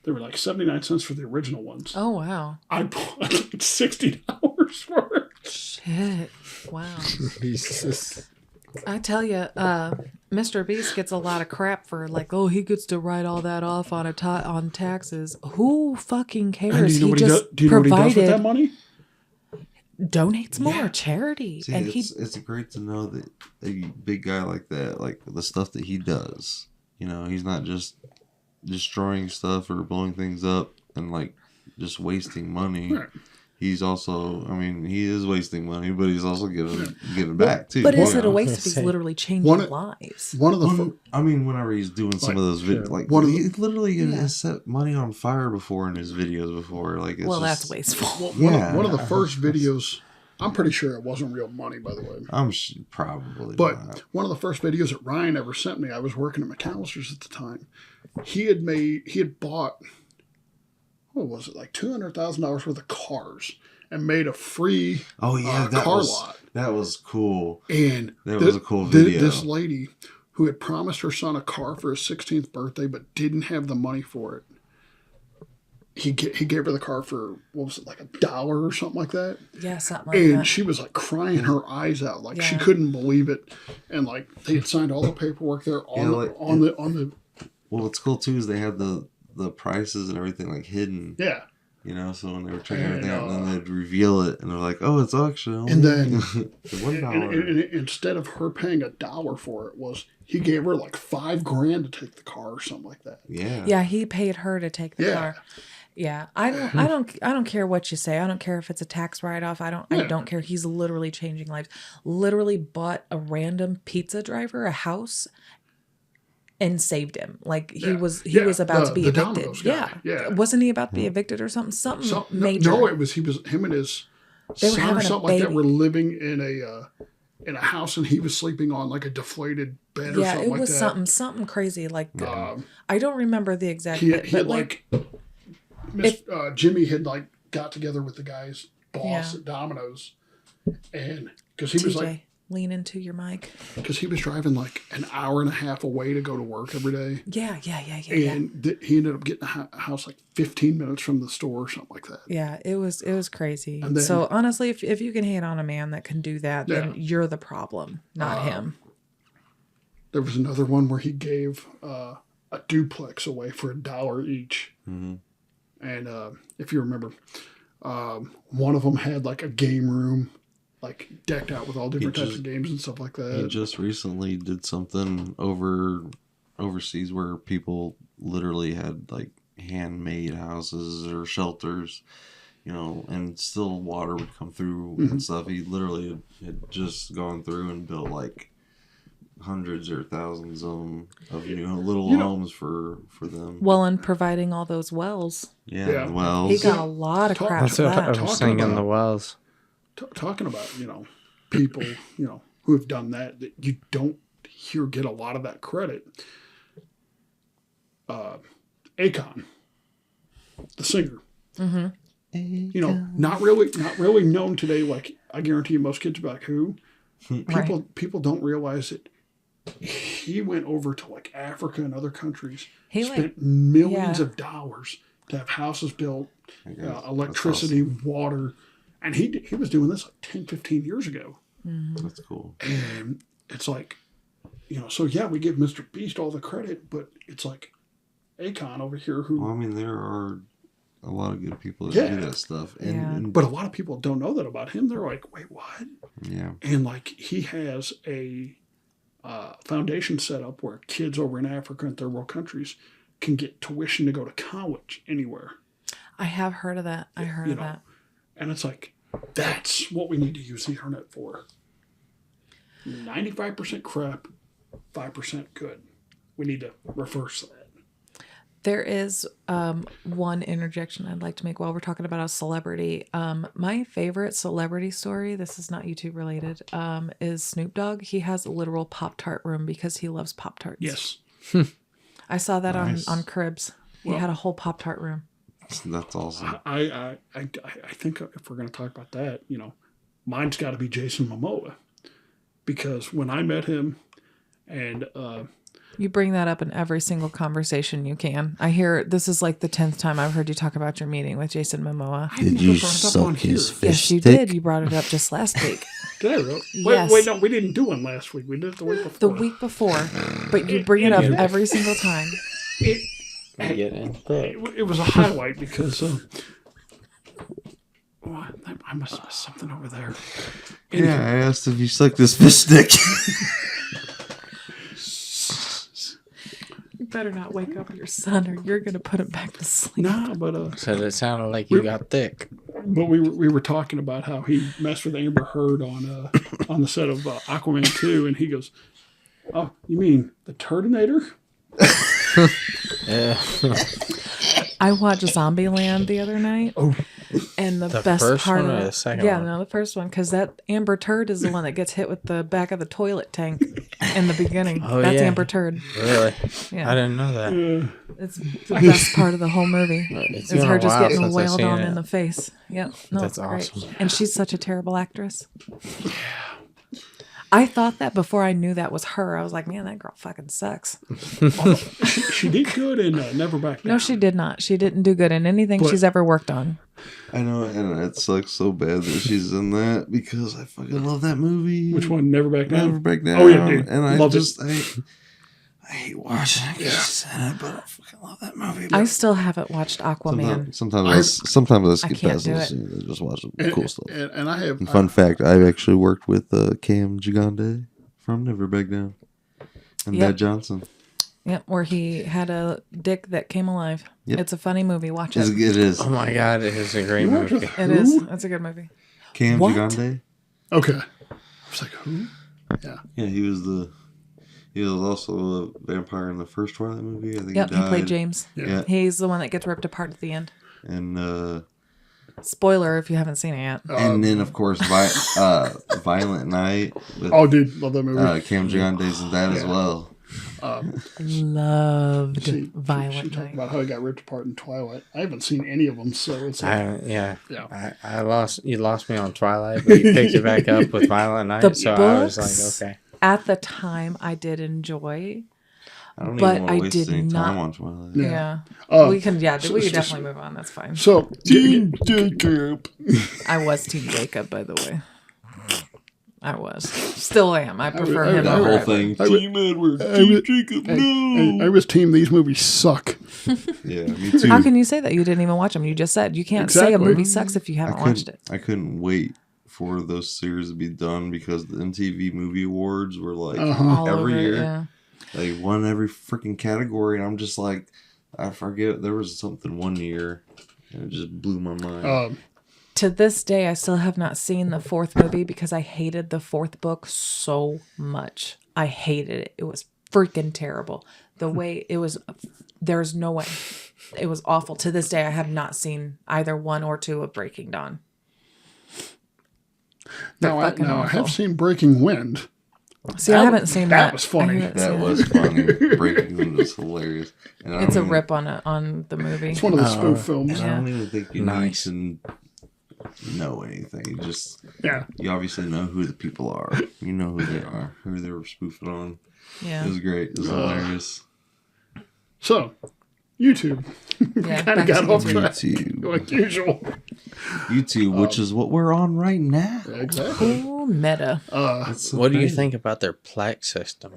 They were like 79 cents for the original ones.
oh wow,
I bought like $60 for it.
shit, wow.
Jesus.
I tell you, Mr. Beast gets a lot of crap for like, oh, he gets to write all that off on on taxes. Who fucking
And
cares?
do you know
He
what he
just
does? Do you know what he does with that
provided,
money?
donates more charity,
See,
and
it's great to know that a big guy like that, like the stuff that he does, he's not just destroying stuff or blowing things up and like just wasting money.
Right.
He's also, I mean, he is wasting money, but he's also giving back too.
But is it a waste if he's literally changing lives?
One of the
I mean, whenever he's doing some of those videos, like he literally has set money on fire before in his videos before. Like, it's
That's wasteful.
one of the first videos. I'm pretty sure it wasn't real money, by the way.
I'm probably,
But
not.
one of the first videos that Ryan ever sent me, I was working at McAllister's at the time. He had bought, what was it, like $200,000 worth of cars and made a free car lot.
That was cool.
And
that was a cool video.
This lady who had promised her son a car for his 16th birthday but didn't have the money for it. He gave her the car for, what was it, like $1 or something like that?
Yeah, something like that.
And she was like crying her eyes out. Like she couldn't believe it. And like they had signed all the paperwork there on the
Well, what's cool too is they had the prices and everything like hidden.
Yeah.
So when they were checking everything out, and then they'd reveal it, and they're like, "Oh, it's actually only
and then
$1."
And instead of her paying $1 for it, he gave her like $5,000 to take the car or something like that.
Yeah.
Yeah, he paid her to take the car. Yeah, I don't care what you say. I don't care if it's a tax write-off. I don't care. He's literally changing lives. Literally bought a random pizza driver a house and saved him. Like he was about to be evicted. Yeah. Wasn't he about to be evicted or something? Something major.
No, him and his son or something like that were living in a house, and he was sleeping on like a deflated bed or something like that.
Yeah, it was something crazy. Like I don't remember the exact bit,
he had
but
like Jimmy had like got together with the guy's boss at Domino's, and because he was like,
lean into your mic,
because he was driving like an hour and a half away to go to work every day.
Yeah.
And he ended up getting a house like 15 minutes from the store or something like that.
Yeah, it was crazy.
And then,
so honestly, if you can hate on a man that can do that, then you're the problem, not him.
There was another one where he gave a duplex away for $1 each.
Mm-hmm.
And if you remember, one of them had like a game room, like decked out with all different types of games and stuff like that.
He just recently did something overseas where people literally had like handmade houses or shelters, and still water would come through and stuff. He literally had just gone through and built like hundreds or thousands of little homes for them.
Well, and providing all those wells.
Yeah. Wells.
He got a lot of crap
That's
for
what
that.
I was thinking, the wells.
Talking about, people, who have done that you don't hear get a lot of that credit. Akon, the singer. Mm-hmm. Not really known today. Like, I guarantee you most kids are like, who? People don't realize that he went over to like Africa and other countries, spent millions of dollars to have houses built, electricity, water. And he was doing this like 10, 15 years ago.
Mm-hmm.
That's cool.
And it's like, so yeah, we give Mr. Beast all the credit, but it's like Akon over here who.
Well, I mean, there are a lot of good people that
Yeah.
do that stuff,
Yeah.
But a lot of people don't know that about him. They're like, wait, what?
yeah,
And like he has a foundation set up where kids over in Africa and third world countries can get tuition to go to college anywhere.
I have heard of that. I heard of that.
And it's like, that's what we need to use the internet for. 95% crap, 5% good. We need to reverse that.
There is one interjection I'd like to make while we're talking about a celebrity. My favorite celebrity story, this is not YouTube related, is Snoop Dogg. He has a literal Pop-Tart room because he loves Pop-Tarts.
Yes.
I saw that
Nice.
on Cribs. He
Well-
had a whole Pop-Tart room.
that's awesome.
I think if we're going to talk about that, mine's got to be Jason Momoa. Because when I met him and
You bring that up in every single conversation you can. I hear this is like the 10th time I've heard you talk about your meeting with Jason Momoa.
I never brought it up on here.
Yes, you did. You brought it up just last week.
Did I really?
Yes.
Wait, no, we didn't do one last week. We did it the week
The
before.
week before, but you bring it up every single time.
It was a highlight because I must have missed something over there.
Yeah, I asked if you sucked this fish stick.
You better not wake up your son or you're going to put him back to sleep.
Nah, but
So it sounded like you got thick.
we were talking about how he messed with Amber Heard on the set of Aquaman 2, and he goes, "Oh, you mean the Turdinator?"
Yeah.
I watched Zombieland the other night.
Oh.
And the
The
best
first
part
one
of
or
it,
the second
yeah,
one?
no, the first one, because that Amber Turd is the one that gets hit with the back of the toilet tank in the beginning.
Oh,
That's
yeah.
Amber Turd.
Really?
Yeah.
I didn't know that.
It's the best part of the whole movie.
It's
Is
been
her
a
just
while
getting
since I've
wailed
seen
on
it.
in the face. Yep. No,
That's
it's great.
awesome.
And she's such a terrible actress. I thought that before I knew that was her. I was like, man, that girl fucking sucks.
She did good in Never Back Down.
No, she did not. She didn't do good in anything
But-
she's ever worked on.
I know, and it sucks so bad that she's in that because I fucking love that movie.
Which one? Never Back Down.
Never Back Down.
Oh yeah, dude.
And I
Loved
just I hate watching it. She's in it, but I fucking love that movie.
I still haven't watched Aquaman.
Sometimes I skip
I can't
past
do
the
it.
scene and just watch the
And,
cool stuff.
and I have
And fun fact, I've actually worked with Cam Gigande from Never Back Down and
Yep.
Matt Johnson.
Yep, where he had a dick that came alive.
Yep.
It's a funny movie. Watch
It
it.
is.
Oh my god, it is a great
You worked
movie.
with
It
who?
is. It's a good movie.
Cam
What?
Gigande.
Okay. I was like, who? Yeah.
Yeah, he was also a vampire in the first Twilight movie. I think
Yep,
he
he
died.
played James.
Yeah.
He's the one that gets ripped apart at the end.
And
Spoiler if you haven't seen it yet.
and then of course Violent Night with
Oh, dude, love that movie.
Cam Gigande's in that as well.
Loved
She
Violent
talked
Night.
about how he got ripped apart in Twilight. I haven't seen any of them, so it's like,
Yeah. You lost me on Twilight, but you picked it back up with Violent Night,
The
so I was
books-
like, okay.
At the time, I did enjoy.
I don't
But
even want
I
to waste
did
any time
not-
on Twilight.
Yeah. We can definitely move on. That's fine.
so
I was Team Jacob, by the way. I was. Still am. I prefer him.
That
over
whole
Edward.
thing. Team Edward. Team Jacob. No.
I was team. These movies suck.
Yeah, me too.
How can you say that? You didn't even watch them. You just said you can't say a
Exactly.
movie sucks if you haven't watched it.
I couldn't wait for those series to be done because the MTV Movie Awards were like
All
every
over it,
year.
yeah.
They won every freaking category, and I'm just like, I forget there was something one year, and it just blew my mind.
To this day, I still have not seen the fourth movie because I hated the fourth book so much. I hated it. It was freaking terrible. The way it was, there's no way. It was awful. To this day, I have not seen either 1 or 2 of Breaking Dawn.
Now I
awful.
have seen Breaking Wind.
See, I haven't seen that.
That was funny.
I haven't
That
seen
was funny. Breaking News was hilarious. And I
It's a
don't
rip on the movie.
It's one of the spoof films.
even- I don't even think you
Nice.
need to know anything. You just
Yeah.
you obviously know who the people are. You know who they are, who they were spoofing on.
Yeah.
It was great. It was hilarious.
So, YouTube.
Yeah.
Kind
back
of got
to
off
YouTube.
track
YouTube,
like usual.
YouTube, which is what we're on right now.
Exactly.
Ooh, meta.
What do you think about their plaque system?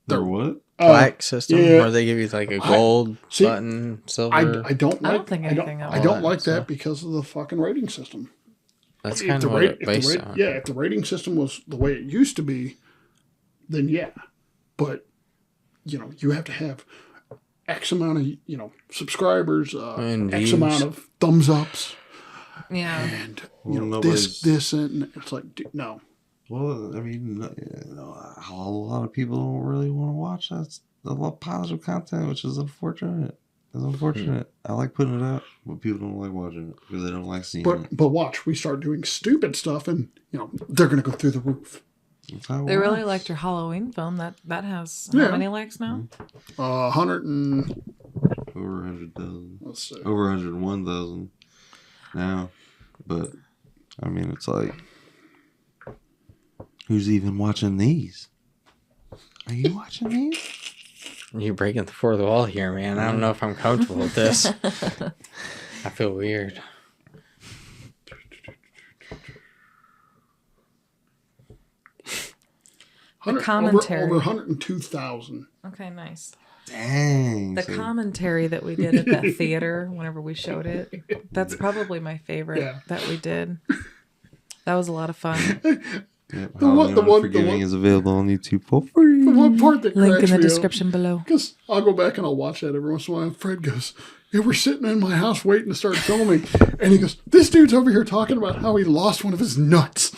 They're what?
plaque system
yeah.
where they give you like a gold
See,
button, silver.
I don't like.
I don't think anything of
I don't
that.
like that because of the fucking rating system.
That's
If
kind
the
of what
rate-
it
if the
based
rate-
on.
Yeah, if the rating system was the way it used to be, then yeah. But you have to have X amount of subscribers,
And
X
views.
amount of thumbs ups,
Yeah.
and
Well,
this, and it's like dude, no.
Well, I mean, a lot of people don't really want to watch that. A lot of positive content, which is unfortunate. It's unfortunate. I like putting it out, but people don't like watching it because they don't like seeing it.
But watch, we start doing stupid stuff, and they're gonna go through the roof.
That's how it
They really
works.
liked your Halloween film. That has
Yeah.
how many likes now?
100 and
Over 100,000.
let's see.
Over 101,000 now. But, I mean, it's like, who's even watching these? Are you watching these?
You're breaking the fourth wall here, man. I don't know if I'm comfortable with this. I feel weird.
The commentary.
Over 102,000.
Okay, nice.
Dang.
The
so-
commentary that we did at that theater whenever we showed it, that's probably my favorite
Yeah.
that we did. That was a lot of fun.
Yep,
The one- the one-
Forgiving is available on YouTube for
The
free.
one part that
Link
cracks
in the
me up,
description below.
because I'll go back and I'll watch that every once in a while. And Fred goes, "Yeah, we're sitting in my house waiting to start filming," and he goes, "This dude's over here talking about how he lost one of his nuts."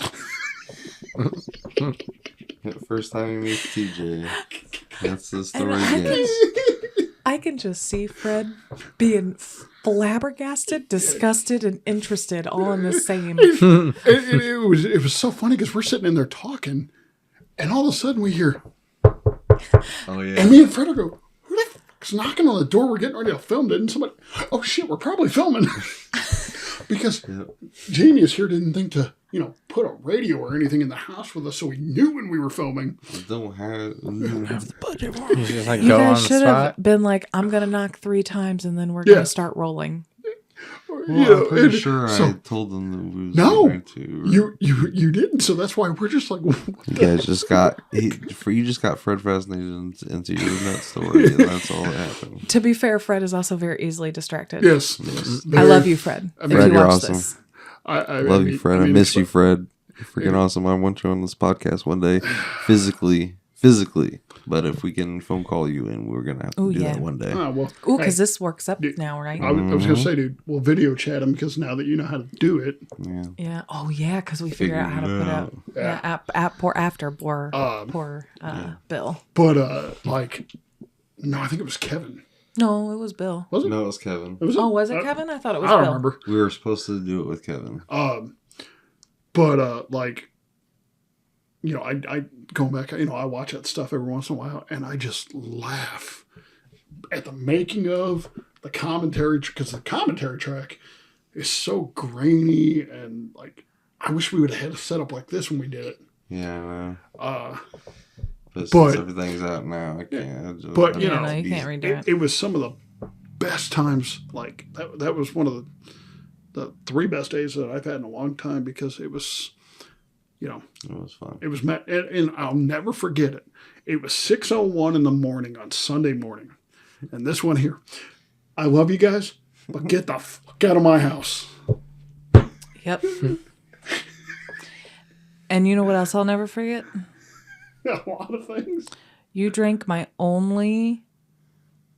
First time he meets TJ. That's the
And
story
I
gets.
I can just see Fred being flabbergasted, disgusted, and interested all in the same.
It was so funny because we're sitting in there talking, and all of a sudden we hear,
Oh, yeah.
and me and Fred will go, "Who the fuck's knocking on the door? We're getting ready to film, didn't somebody? Oh shit, we're probably filming." Because
Yep.
Genius here didn't think to, put a radio or anything in the house with us, so we knew when we were filming.
Don't have the budget.
You just like
You
go on
guys
the
should have
spot.
been like, I'm going to knock 3 times and then we're
Yeah.
going to start rolling.
Well, I'm pretty
and
sure
so-
I told them that we was
No,
going to.
you didn't. So that's why we're just like, what
You
the
guys just got you just got Fred fascinated into your nut story, and that's all that happened.
To be fair, Fred is also very easily distracted.
Yes,
I love you, Fred.
I
if
mean,
Fred,
you
you're
watch
awesome.
this.
I
Love you, Fred. I miss you, Fred. You're freaking
Yeah.
awesome. I want you on this podcast one day, physically. But if we can phone call you, and we're gonna have to
Ooh,
do
yeah.
that one day.
Oh, well,
Ooh, because
hey,
this works up
Dude,
now, right?
I was gonna say, dude, we'll video chat him because now that you know how to do it,
Yeah.
Yeah. Oh, yeah, because we figure out how to
Figured it
put
out.
out. Yeah, poor Bill.
but no, I think it was Kevin.
No, it was Bill.
Was it?
No, it was Kevin.
Oh, was it Kevin? I thought it was
I don't
Bill.
remember.
We were supposed to do it with Kevin.
I go back, I watch that stuff every once in a while, and I just laugh at the making of the commentary, because the commentary track is so grainy, and like, I wish we would have had a setup like this when we did it.
Yeah, I know. But
but-
since everything's out now, I can't.
but,
Yeah, no, you can't redo it.
It was some of the best times. Like that was one of the 3 best days that I've had in a long time, because it was,
It was fun.
it was and I'll never forget it. It was 6:01 in the morning on Sunday morning, and this one here, I love you guys, but get the fuck out of my house.
Yep. And you know what else I'll never forget?
A lot of things.
You drank my only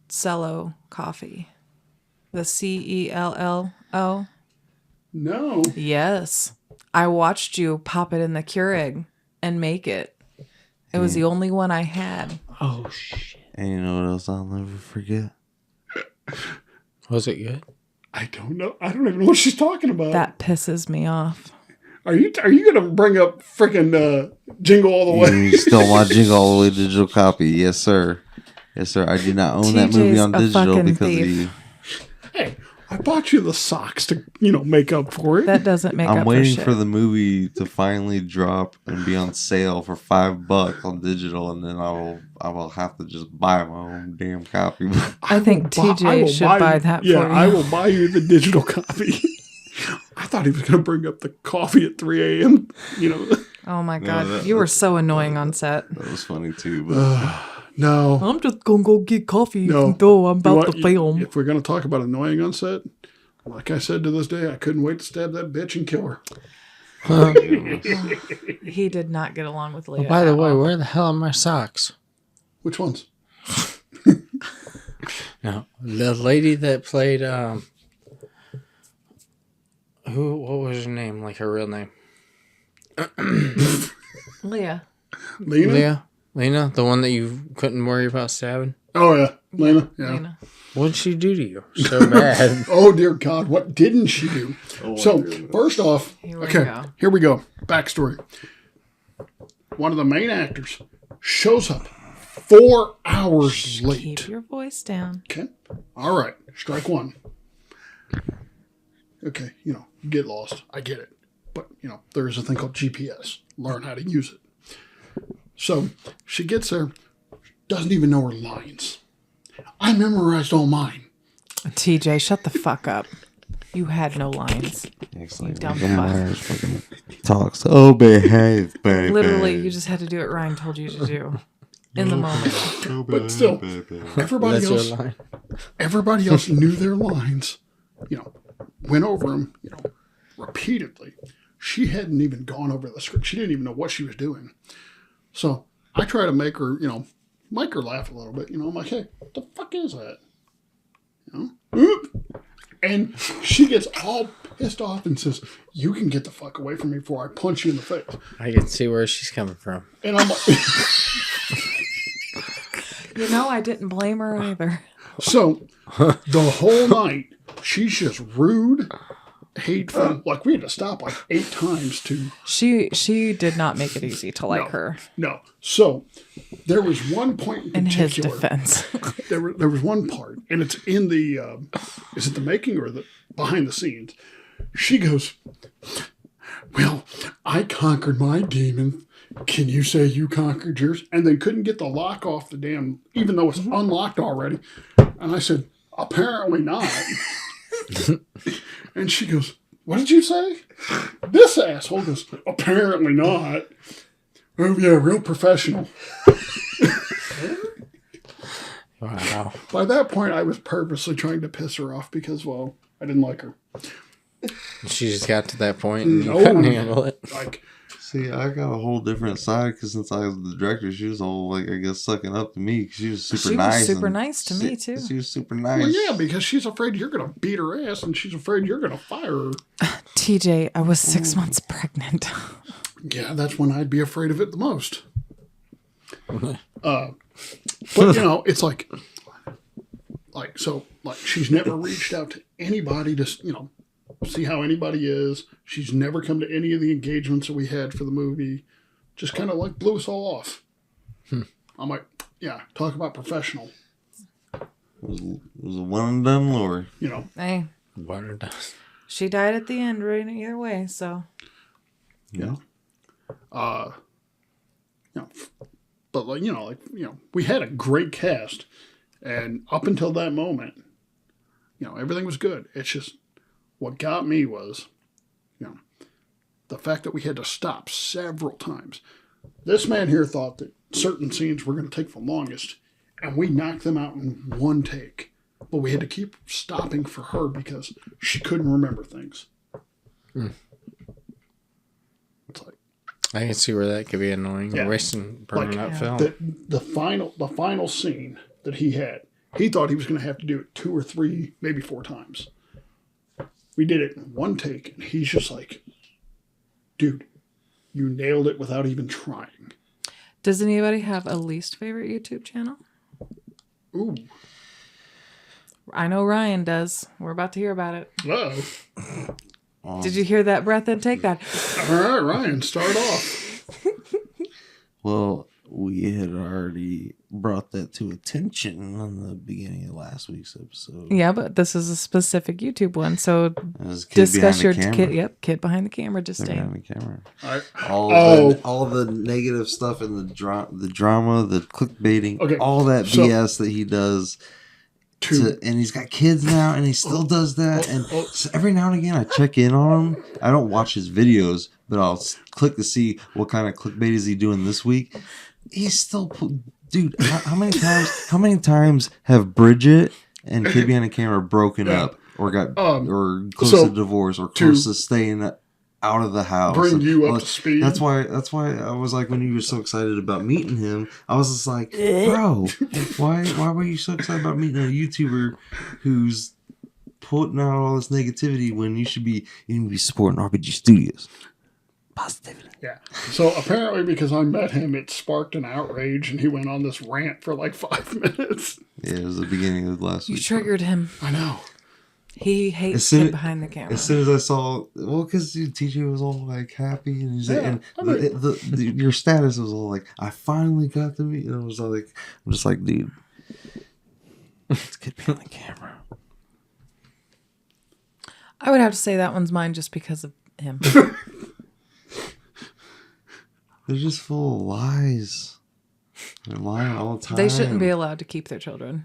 cello coffee. The CELLO.
No.
Yes. I watched you pop it in the Keurig and make it. It was the only one I had.
Oh, shit.
And you know what else I'll never forget?
Was it good?
I don't know. I don't even know what she's talking about.
That pisses me off.
Are you gonna bring up freaking Jingle All the Way?
You stole my Jingle All the Way digital copy. Yes, sir. Yes, sir. I do not own that movie
TJ's
on
a
digital
fucking
because of
thief.
you.
Hey, I bought you the socks to make up for it.
That doesn't make
I'm
up
waiting
for
for
shit.
the movie to finally drop and be on sale for $5 on digital, and then I will have to just buy my own damn copy.
I think TJ should buy that for you.
Yeah, I will buy you the digital copy. I thought he was going to bring up the coffee at 3 a.m.
Oh my God.
that-
You were so annoying on set.
That was funny too. But
No.
I'm just gonna go get coffee.
No.
Though I'm
You know
about
what?
to film.
If we're going to talk about annoying on set, like I said to this day, I couldn't wait to stab that bitch and kill her.
He did not get along with Leah.
By the
at
way,
all.
where the hell are my socks?
Which ones?
No, the lady that played what was her name? Like her real name?
Leah.
Lena, the one that you couldn't worry about stabbing.
Oh, yeah. Lena. Yeah.
Lena.
What did she do to you so bad?
Oh, dear God. What didn't she do? So, first off,
Here we go.
here we go. Backstory. One of the main actors shows up 4 hours late.
Keep your voice down.
Okay. All right. Strike one. Okay. You get lost. I get it. But, there is a thing called GPS. Learn how to use it. So she gets there, doesn't even know her lines. I memorized all mine.
TJ, shut the fuck up. You had no lines.
Excellent.
Dumb fuck.
Talks. Oh, behave, baby.
Literally, you just had to do what Ryan told you to do in the moment.
But still, everybody
That's your
else,
line.
everybody else knew their lines. Went over them, repeatedly. She hadn't even gone over the script. She didn't even know what she was doing. So I try to make her, make her laugh a little bit. I'm like, hey, what the fuck is that? And she gets all pissed off and says, you can get the fuck away from me before I punch you in the face.
I can see where she's coming from.
And I'm like,
I didn't blame her either.
so the whole night, she's just rude, hateful. Like, we had to stop 8 times to...
She did not make it easy to like her.
No. So there was one point
In his
particular.
defense.
There was one part, and it's in the, is it the making or the behind the scenes? She goes, well, I conquered my demon. Can you say you conquered yours? And then couldn't get the lock off the damn, even though it's unlocked already. And I said, apparently not. And she goes, what did you say? This asshole goes, apparently not. Oh, yeah, real professional.
Wow.
By that point, I was purposely trying to piss her off because, well, I didn't like her.
She just got to that point and you
No.
couldn't handle it.
Like,
See, I got a whole different side because since I was the director, she was all I guess, sucking up to me. 'Cause she was super
She was
nice.
super
and
nice to me, too.
She was super nice.
well, yeah, because she's afraid you're going to beat her ass and she's afraid you're going to fire her.
TJ, I was 6 months pregnant.
Yeah, that's when I'd be afraid of it the most. But, it's like she's never reached out to anybody to, see how anybody is. She's never come to any of the engagements that we had for the movie. Just kind of blew us all off. I'm like, yeah, talk about professional.
It was a one and done lure.
Hey,
Water does.
she died at the end, right? Either way, so.
Yeah.
But we had a great cast, and up until that moment, everything was good. It's just what got me was, the fact that we had to stop several times. This man here thought that certain scenes were going to take the longest, and we knocked them out in one take. But we had to keep stopping for her because she couldn't remember things. It's like,
I can see where that could be annoying.
Yeah.
Wasting burning up film.
the final scene that he had, he thought he was going to have to do it 2 or 3, maybe 4 times. We did it in one take, and he's just like, dude, you nailed it without even trying.
Does anybody have a least favorite YouTube channel?
Ooh.
I know Ryan does. We're about to hear about it.
Uh-oh.
Did you hear that breath intake? That.
All right, Ryan, start off.
Well, we had already brought that to attention in the beginning of last week's episode.
Yeah, but this is a specific YouTube one, so
As a kid
discuss
behind
your
the camera.
kid. Yep, kid behind the camera. Just
Kid
saying.
behind the camera.
All right.
All the negative stuff and the drama, the clickbaiting,
Okay,
all that
so-
BS that he does. And he's got kids now, and he still does that. And so every now and again, I check in on him. I don't watch his videos, but I'll click to see what kind of clickbait is he doing this week. He's still Dude, how many times have Bridget and Kid Behind the Camera broken up or got or close to divorce or close to staying out of the house?
Bring you up to speed.
That's why I was like, when you were so excited about meeting him, I was just like, bro, why were you so excited about meeting a YouTuber who's putting out all this negativity when you should be supporting RPG Studios? Positivity.
Yeah. So apparently, because I met him, it sparked an outrage, and he went on this rant for like 5 minutes.
Yeah, it was the beginning of last week.
You triggered him.
I know.
He hates Kid Behind the Camera.
As soon as I saw, because TJ was all like happy, and he's your status was all like, I finally got to meet, and I was like, I'm just like, dude, it's Kid Behind the Camera.
I would have to say that one's mine just because of him.
They're just full of lies. They're lying all the time.
They shouldn't be allowed to keep their children.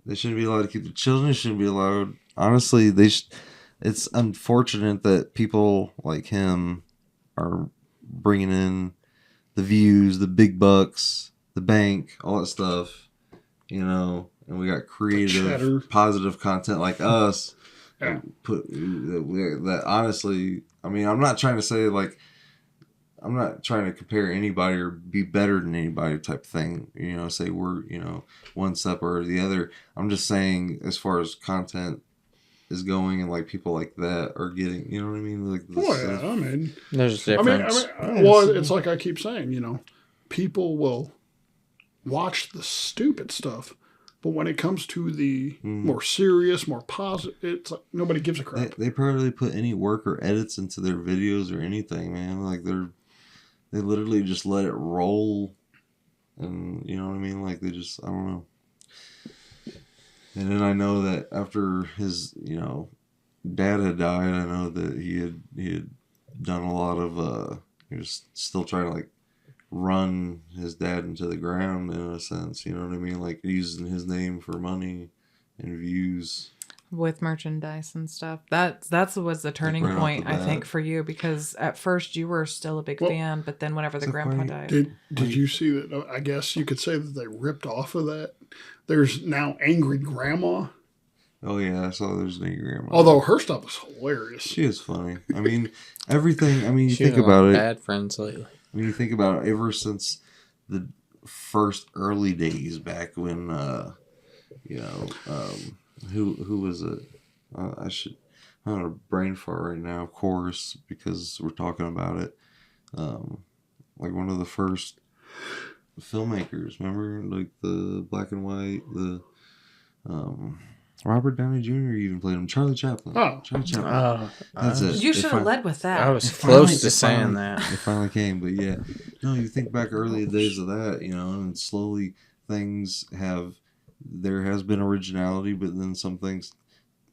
They shouldn't be allowed to keep their children. Shouldn't be allowed. Honestly, it's unfortunate that people like him are bringing in the views, the big bucks, the bank, all that stuff. And we got creative, positive content like us.
Yeah.
That honestly, I mean, I'm not trying to say like, I'm not trying to compare anybody or be better than anybody type thing, say we're, one step or the other. I'm just saying as far as content is going and like people like that are getting, you know what I mean? Like,
I mean,
there's a difference.
Well, it's like I keep saying, people will watch the stupid stuff, but when it comes to the more serious, more positive, it's like nobody gives a crap.
They probably put any work or edits into their videos or anything, man. Like they literally just let it roll, and you know what I mean? Like they just, I don't know. And then I know that after his, dad had died, I know that he had done a lot of, he was still trying to like run his dad into the ground in a sense, you know what I mean? Like using his name for money and views.
With merchandise and stuff. That was the turning point, I think, for you, because at first you were still a big fan, but then whenever the grandpa died.
Did you see that? I guess you could say that they ripped off of that. There's now Angry Grandma.
Oh yeah, I saw there's an Angry Grandma.
Although her stuff is hilarious.
She is funny. I mean, everything. I mean, you think
was
about it.
Bad friends lately.
When you think about it, ever since the first early days back when, who was it? I'm on a brain fart right now, of course, because we're talking about it. Like one of the first filmmakers, remember? Like the black and white, the Robert Downey Jr. even played him. Charlie Chaplin.
Oh.
Charlie Chaplin. That's it.
You should have led with that.
I was close to saying that.
It finally came, but yeah. No, you think back early days of that, and slowly there has been originality, but then some things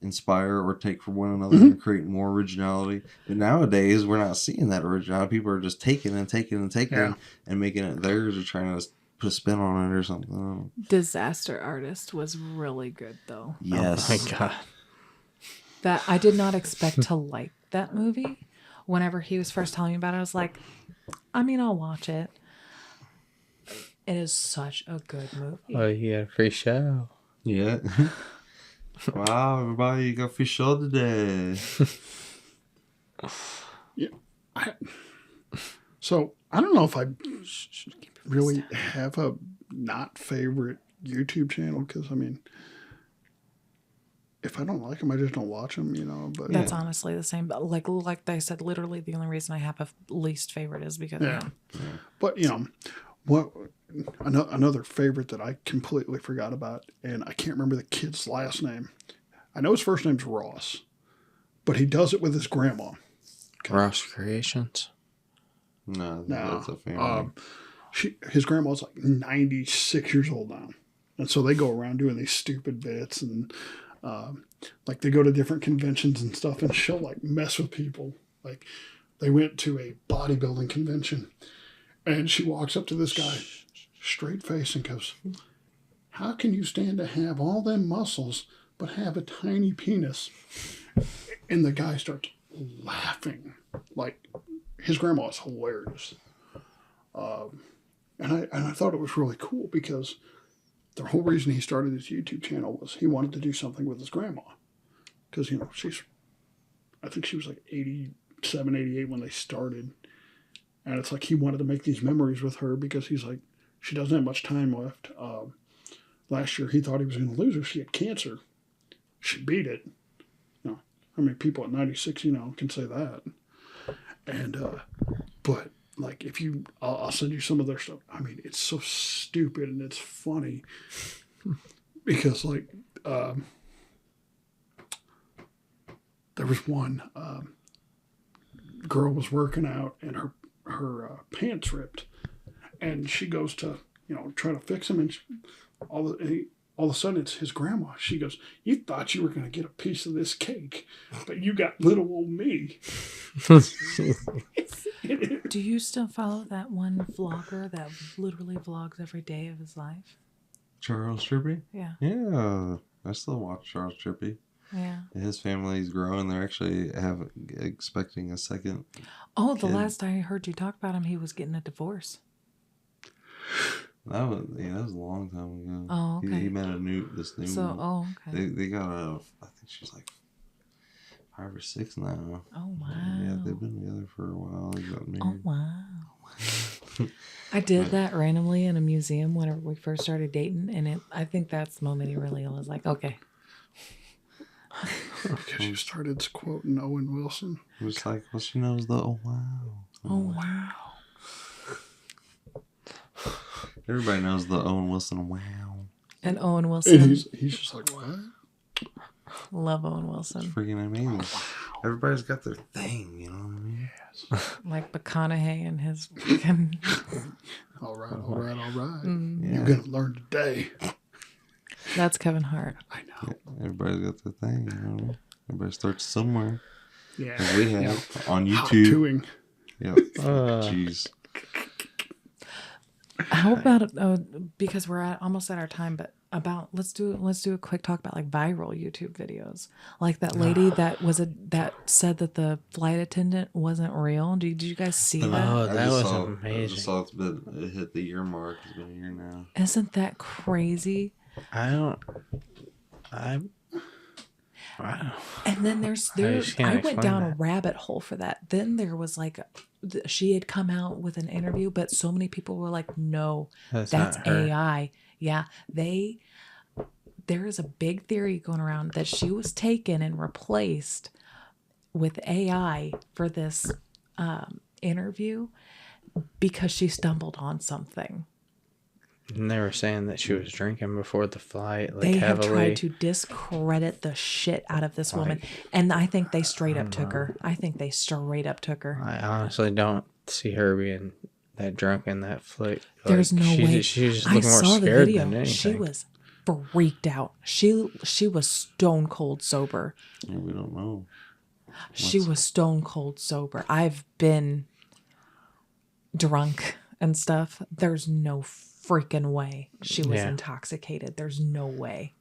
inspire or take from one another and create more originality. But nowadays, we're not seeing that originality. People are just taking and making it theirs or trying to put a spin on it or something.
Disaster Artist was really good, though.
Yes.
Oh my God.
That I did not expect to like that movie. Whenever he was first telling me about it, I was like, I'll watch it. It is such a good movie.
Oh, you got a free show.
Yeah. Wow, everybody, you got free show today.
Yeah. So I don't know if I really have a not favorite YouTube channel, because if I don't like them, I just don't watch them, But
That's honestly the same. But like they said, literally the only reason I have a least favorite is because
But what another favorite that I completely forgot about, and I can't remember the kid's last name. I know his first name's Ross, but he does it with his grandma.
Ross Creations.
No, that's a family.
His grandma's like 96 years old now, and so they go around doing these stupid bits, and like they go to different conventions and stuff, and she'll like mess with people. Like they went to a bodybuilding convention, and she walks up to this guy, straight face, and goes, "How can you stand to have all them muscles but have a tiny penis?" And the guy starts laughing. Like, his grandma is hilarious. And And I thought it was really cool because the whole reason he started his YouTube channel was he wanted to do something with his grandma. Because, you know, I think she was like 87, 88 when they started. And it's like he wanted to make these memories with her because he's like, she doesn't have much time left. Last year he thought he was going to lose her. She had cancer. She beat it. You know, I mean, people at 96, you know, can say that. And, but like if you, I'll send you some of their stuff. I mean, it's so stupid and it's funny because like, there was one girl was working out and her pants ripped, and she goes to, you know, try to fix them, and all of a sudden it's his grandma. She goes, "You thought you were going to get a piece of this cake, but you got little old me."
Do you still follow that one vlogger that literally vlogs every day of his life?
Charles Trippy?
Yeah.
Yeah. I still watch Charles Trippy.
Yeah.
His family's growing. They're actually expecting a second.
Oh, the
kid.
last I heard you talk about him, he was getting a divorce.
That was a long time ago.
Oh, okay.
He met this new.
So, oh, okay.
They got I think she's like 5 or 6 now.
Oh, wow.
Yeah, they've been together for a while. They got married.
Oh, wow. I did that randomly in a museum whenever we first started dating, and I think that's the moment he really was like, okay.
Because you started quoting Owen Wilson.
It was like, well, she knows the oh wow.
Oh, wow.
Everybody knows the Owen Wilson wow.
And Owen Wilson.
And he's just like, what?
Love Owen Wilson.
It's freaking amazing. Everybody's got their thing, you know what I mean? Yes.
Like McConaughey and his freaking...
All right. Yeah.
Mm.
You're going to learn today.
That's Kevin Hart.
I know.
Yeah, everybody's got their thing, you know? Everybody starts somewhere.
Yeah.
As we have on
Hot
YouTube.
tooing.
Yep. Jeez.
How about because we're almost at our time, but let's do a quick talk about like viral YouTube videos, like that lady that said that the flight attendant wasn't real. Did you guys see that?
Oh, that was
I
amazing.
just saw it hit the year mark. It's been a year now.
Isn't that crazy?
Wow.
And then I went down a rabbit hole for that. Then there was like, she had come out with an interview, but so many people were like, no, that's AI. Yeah. There is a big theory going around that she was taken and replaced with AI for this interview because she stumbled on something.
And they were saying that she was drinking before the flight. Like
they have
heavily.
tried to discredit the shit out of this woman. And I think they straight up took her. I
I honestly don't see her being that drunk in that flight.
There's no way.
She was just looking more scared than anything.
She was freaked out. She was stone cold sober.
Yeah, we don't know.
She was stone cold sober. I've been drunk and stuff. There's no freaking way she was intoxicated. There's no way.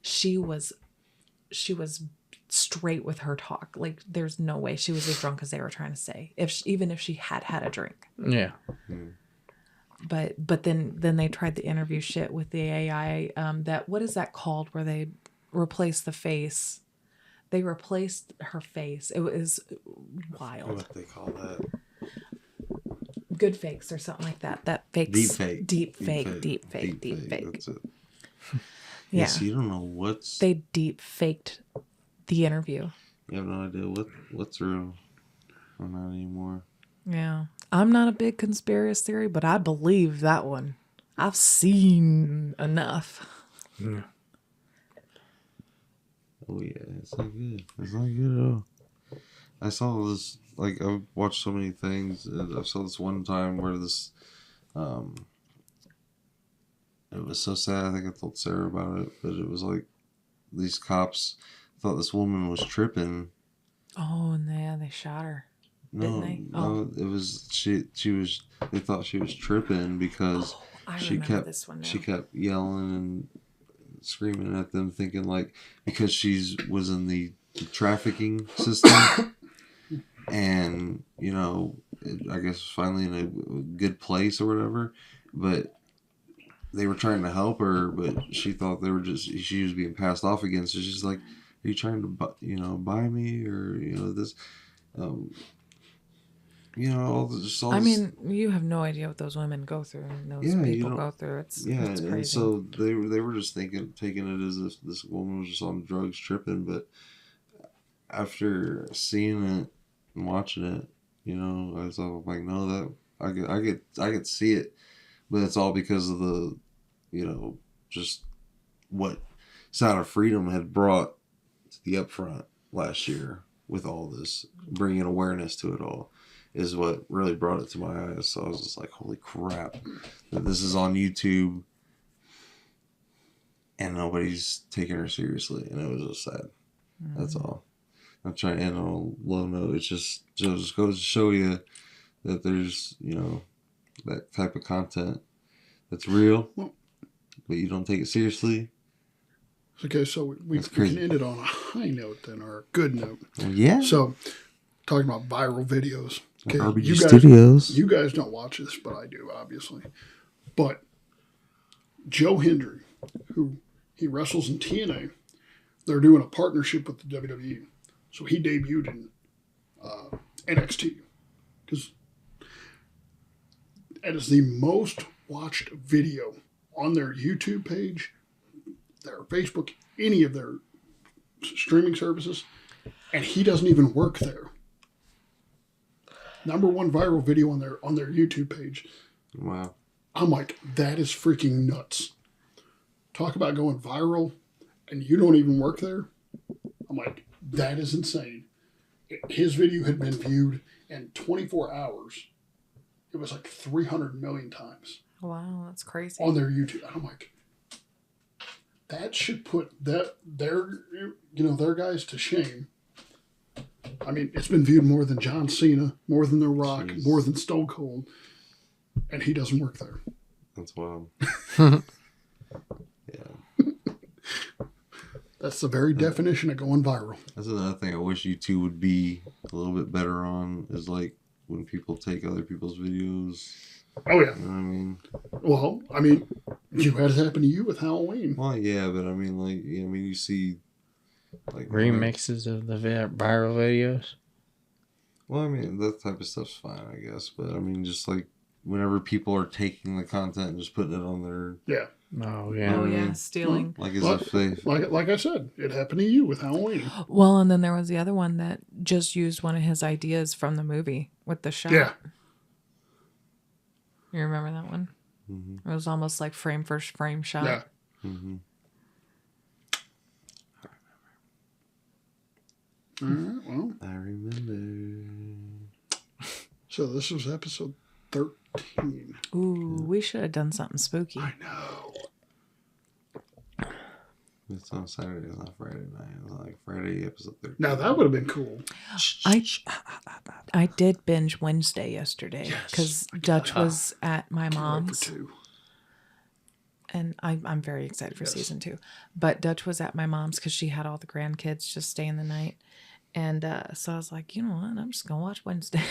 She was straight with her talk. Like there's no way she was as drunk as they were trying to say. Even if she had a drink.
Yeah.
But then they tried the interview shit with the AI. What is that called? Where they replace the face. They replaced her face. It was wild.
What they call that?
Good fakes or something like that. That fakes. Deep fake.
That's it.
Yeah.
So you don't know what's.
They deep faked the interview.
You have no idea what's real or not anymore.
Yeah. I'm not a big conspiracy theory, but I believe that one. I've seen enough.
Yeah. Oh yeah, it's not good. It's not good at all. I saw this, like, I've watched so many things. I saw this one time where this, it was so sad. I think I told Sarah about it, but it was like these cops thought this woman was tripping.
Oh, and they shot her. Didn't they?
No, it was, she was, they thought she was tripping because she kept yelling and screaming at them, thinking like, because was in the trafficking system. and you know, I guess finally in a good place or whatever, but they were trying to help her, but she thought she was being passed off again. So she's like, "Are you trying to buy me, or this?" Um,
I mean, you have no idea what those women go through and those people go through. It's crazy.
And so they were just taking it as if this woman was just on drugs tripping. But after seeing it and watching it, I was all like, no, that I could see it, but it's all because of the, just what Sound of Freedom had brought to the upfront last year with all this, bringing awareness to it all, is what really brought it to my eyes. So I was just like, holy crap, that this is on YouTube and nobody's taking her seriously. And it was just sad. Mm-hmm. That's all. I'm trying to end on a low note. It just goes to show you that there's, that type of content that's real, but you don't take it seriously.
Okay, so we can end it on a high note then, or a good note.
Well, yeah.
So, talking about viral videos. Okay,
RBG Studios.
You guys don't watch this, but I do, obviously. But Joe Hendry, who he wrestles in TNA, they're doing a partnership with the WWE. So he debuted in NXT. Because that is the most watched video on their YouTube page, their Facebook, any of their streaming services, and he doesn't even work there. Number one viral video on their YouTube page.
Wow.
I'm like, that is freaking nuts. Talk about going viral and you don't even work there. I'm like, that is insane. His video had been viewed in 24 hours. It was like 300 million times.
Wow, that's crazy.
On their YouTube. I'm like, that should put their guys to shame. I mean, it's been viewed more than John Cena, more than The Rock, more than Stone Cold, and he doesn't work there.
That's wild. Yeah.
That's the very definition of going viral.
That's another thing I wish YouTube would be a little bit better on, is like when people take other people's videos.
Oh, yeah.
You know what I mean?
Well, I mean, you had it happen to you with Halloween.
Well, yeah, but I mean, like, you see, like,
remixes of the viral videos.
Well, I mean, that type of stuff's fine, I guess. But I mean, just like whenever people are taking the content and just putting it on their
Oh yeah.
Oh yeah, stealing.
Like as if they
like I said, it happened to you with Halloween.
Well, and then there was the other one that just used one of his ideas from the movie with the shot.
Yeah.
You remember that one?
Mm-hmm.
It was almost like frame for frame shot.
Yeah.
Mm-hmm.
All right, well.
I remember.
So this was episode 13.
Ooh, we should have done something spooky.
I know.
It's on Saturday, it's not Friday night. It's like Friday episode 13.
Now that would have been cool.
I did binge Wednesday yesterday because Dutch was at my mom's. And I'm very excited for season 2. But Dutch was at my mom's because she had all the grandkids just staying the night. And so I was like, you know what? I'm just going to watch Wednesday.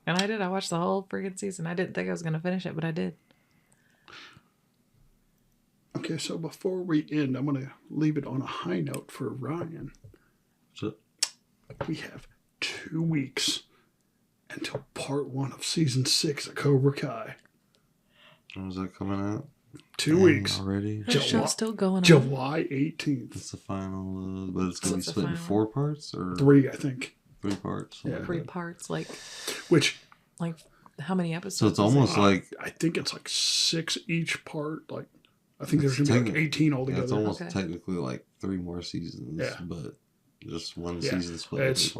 And I did. I watched the whole freaking season. I didn't think I was going to finish it, but I did.
Okay, so before we end, I'm going to leave it on a high note for Ryan.
So,
we have 2 weeks until part 1 of season 6 of Cobra Kai.
when is that coming out?
2 weeks.
Already?
That show's still going on.
July 18th.
It's the final, but it's going to be split in 4 parts? Or
3, I think.
3 parts?
Yeah.
3 parts, like how many episodes?
So it's almost like...
I think it's like 6 each part. Like, I think there's going to be like 18 altogether.
Yeah, it's almost technically like 3 more seasons, but just one season split.
It's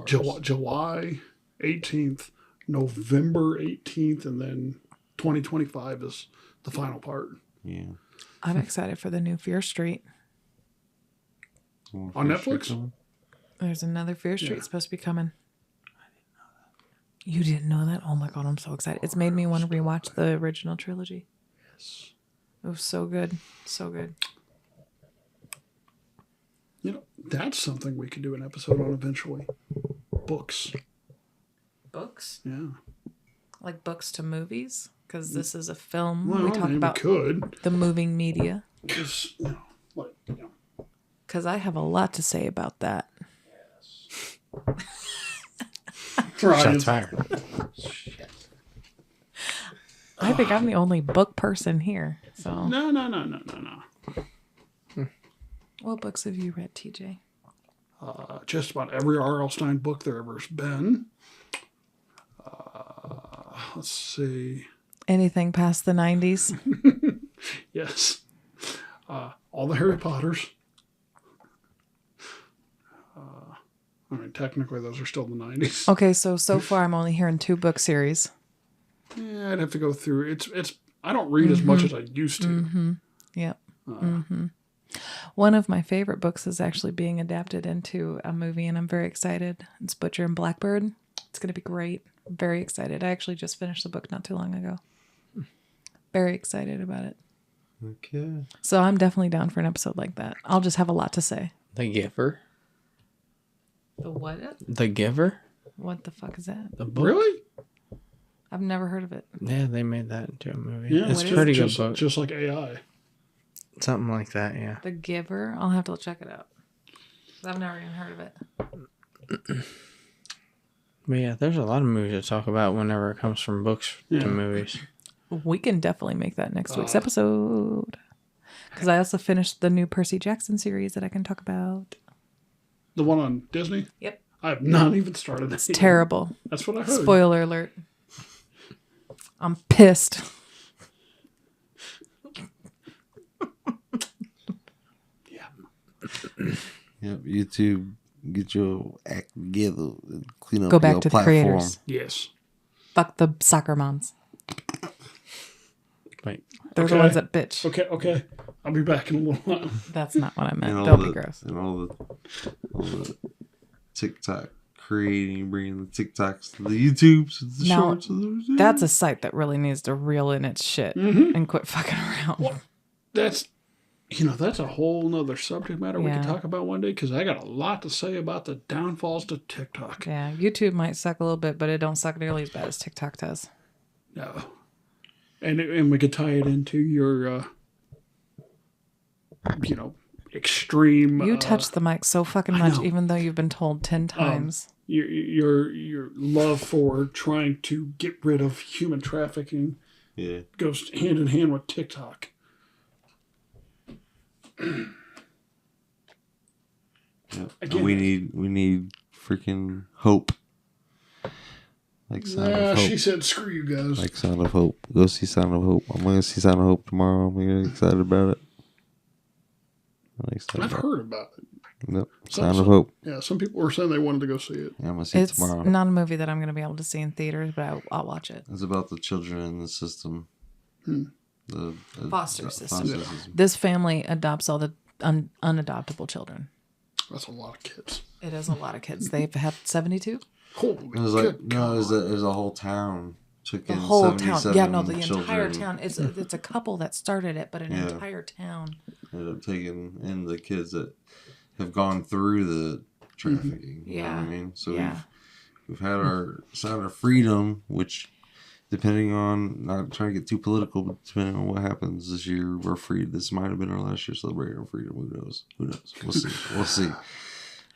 July 18th, November 18th, and then 2025 is the final part.
Yeah.
I'm excited for the new Fear Street.
On Netflix?
There's another Fear Street supposed to be coming. You didn't know that? Oh my God, I'm so excited. It's made me want to rewatch the original trilogy.
Yes.
It was so good. So good.
You know, that's something we could do an episode on eventually. books.
Books?
Yeah.
Like books to movies? Because this is a film.
Well,
we talk about
could.
the moving media.
Because,
Because I have a lot to say about that.
Shots fired.
I think I'm the only book person here. So
No.
what books have you read, TJ?
Just about every R.L. Stein book there ever's been. Let's see.
Anything past the 90s?
Yes. All the Harry Potters. I mean, technically, those are still the 90s.
Okay, so far I'm only hearing 2 book series.
Yeah, I'd have to go through. It's. I don't read as much as I used to.
Mm-hmm. Yep. One of my favorite books is actually being adapted into a movie, and I'm very excited. It's Butcher and Blackbird. It's going to be great. I'm very excited. I actually just finished the book not too long ago. Very excited about it.
Okay.
So I'm definitely down for an episode like that. I'll just have a lot to say.
The Giver.
The what?
The Giver?
What the fuck is that?
The book?
Really?
I've never heard of it.
Yeah, they made that into a movie.
Yeah,
It's
What
a pretty good
just,
book.
Just like AI.
Something like that, yeah.
The Giver? I'll have to check it out. I've never even heard of it.
But yeah, there's a lot of movies to talk about whenever it comes from books to movies.
We can definitely make that next week's episode. Because I also finished the new Percy Jackson series that I can talk about.
The one on Disney?
Yep.
I have not even started that.
It's terrible.
That's what I heard.
Spoiler alert. I'm pissed.
Yep. YouTube, get your act together and clean up
Go back
your
to the
platform.
creators.
Yes.
Fuck the soccer moms.
Wait.
They're the
Okay.
ones that bitch.
Okay. I'll be back in a little while.
That's not what I meant.
And
Don't be gross.
And all the TikTok creating, bringing the TikToks to the YouTubes, the
Now,
shorts.
That's a site that really needs to reel in its shit and quit fucking around.
That's a whole nother subject matter we
Yeah.
can talk about one day, because I got a lot to say about the downfalls to TikTok.
Yeah, YouTube might suck a little bit, but it don't suck nearly as bad as TikTok does.
No. And we could tie it into your, extreme.
You touch the mic so fucking
I
much,
know.
even though you've been told 10 times.
Your love for trying to get rid of human trafficking
Yeah.
goes hand in hand with TikTok.
Yep.
Again-
we need freaking hope. Like Sound of Hope.
She said, "Screw you guys."
Like Sound of Hope. Go see Sound of Hope. I'm gonna see Sound of Hope tomorrow. I'm gonna get excited about it.
I've heard about it.
Yep. Sound of Hope.
Yeah, some people were saying they wanted to go see it.
Yeah, I'm gonna see it
It's
tomorrow.
not a movie that I'm going to be able to see in theaters, but I'll watch it.
It's about the children in the system. The
Foster system.
system.
This family adopts all the unadoptable children.
That's a lot of kids.
It is a lot of kids. They've had 72.
Holy
It was like
good God.
it was a whole town. Took
The
in
whole town.
77
Yeah, no, the
children.
entire town. It's a couple that started it, but an
Yeah.
entire town.
Ended up taking in the kids that have gone through the trafficking. You know what I
Yeah.
mean? So
Yeah.
we've had our sign of freedom, which depending on, not trying to get too political, but depending on what happens this year, we're free. This might have been our last year celebrating our freedom. Who knows? We'll see. We'll see.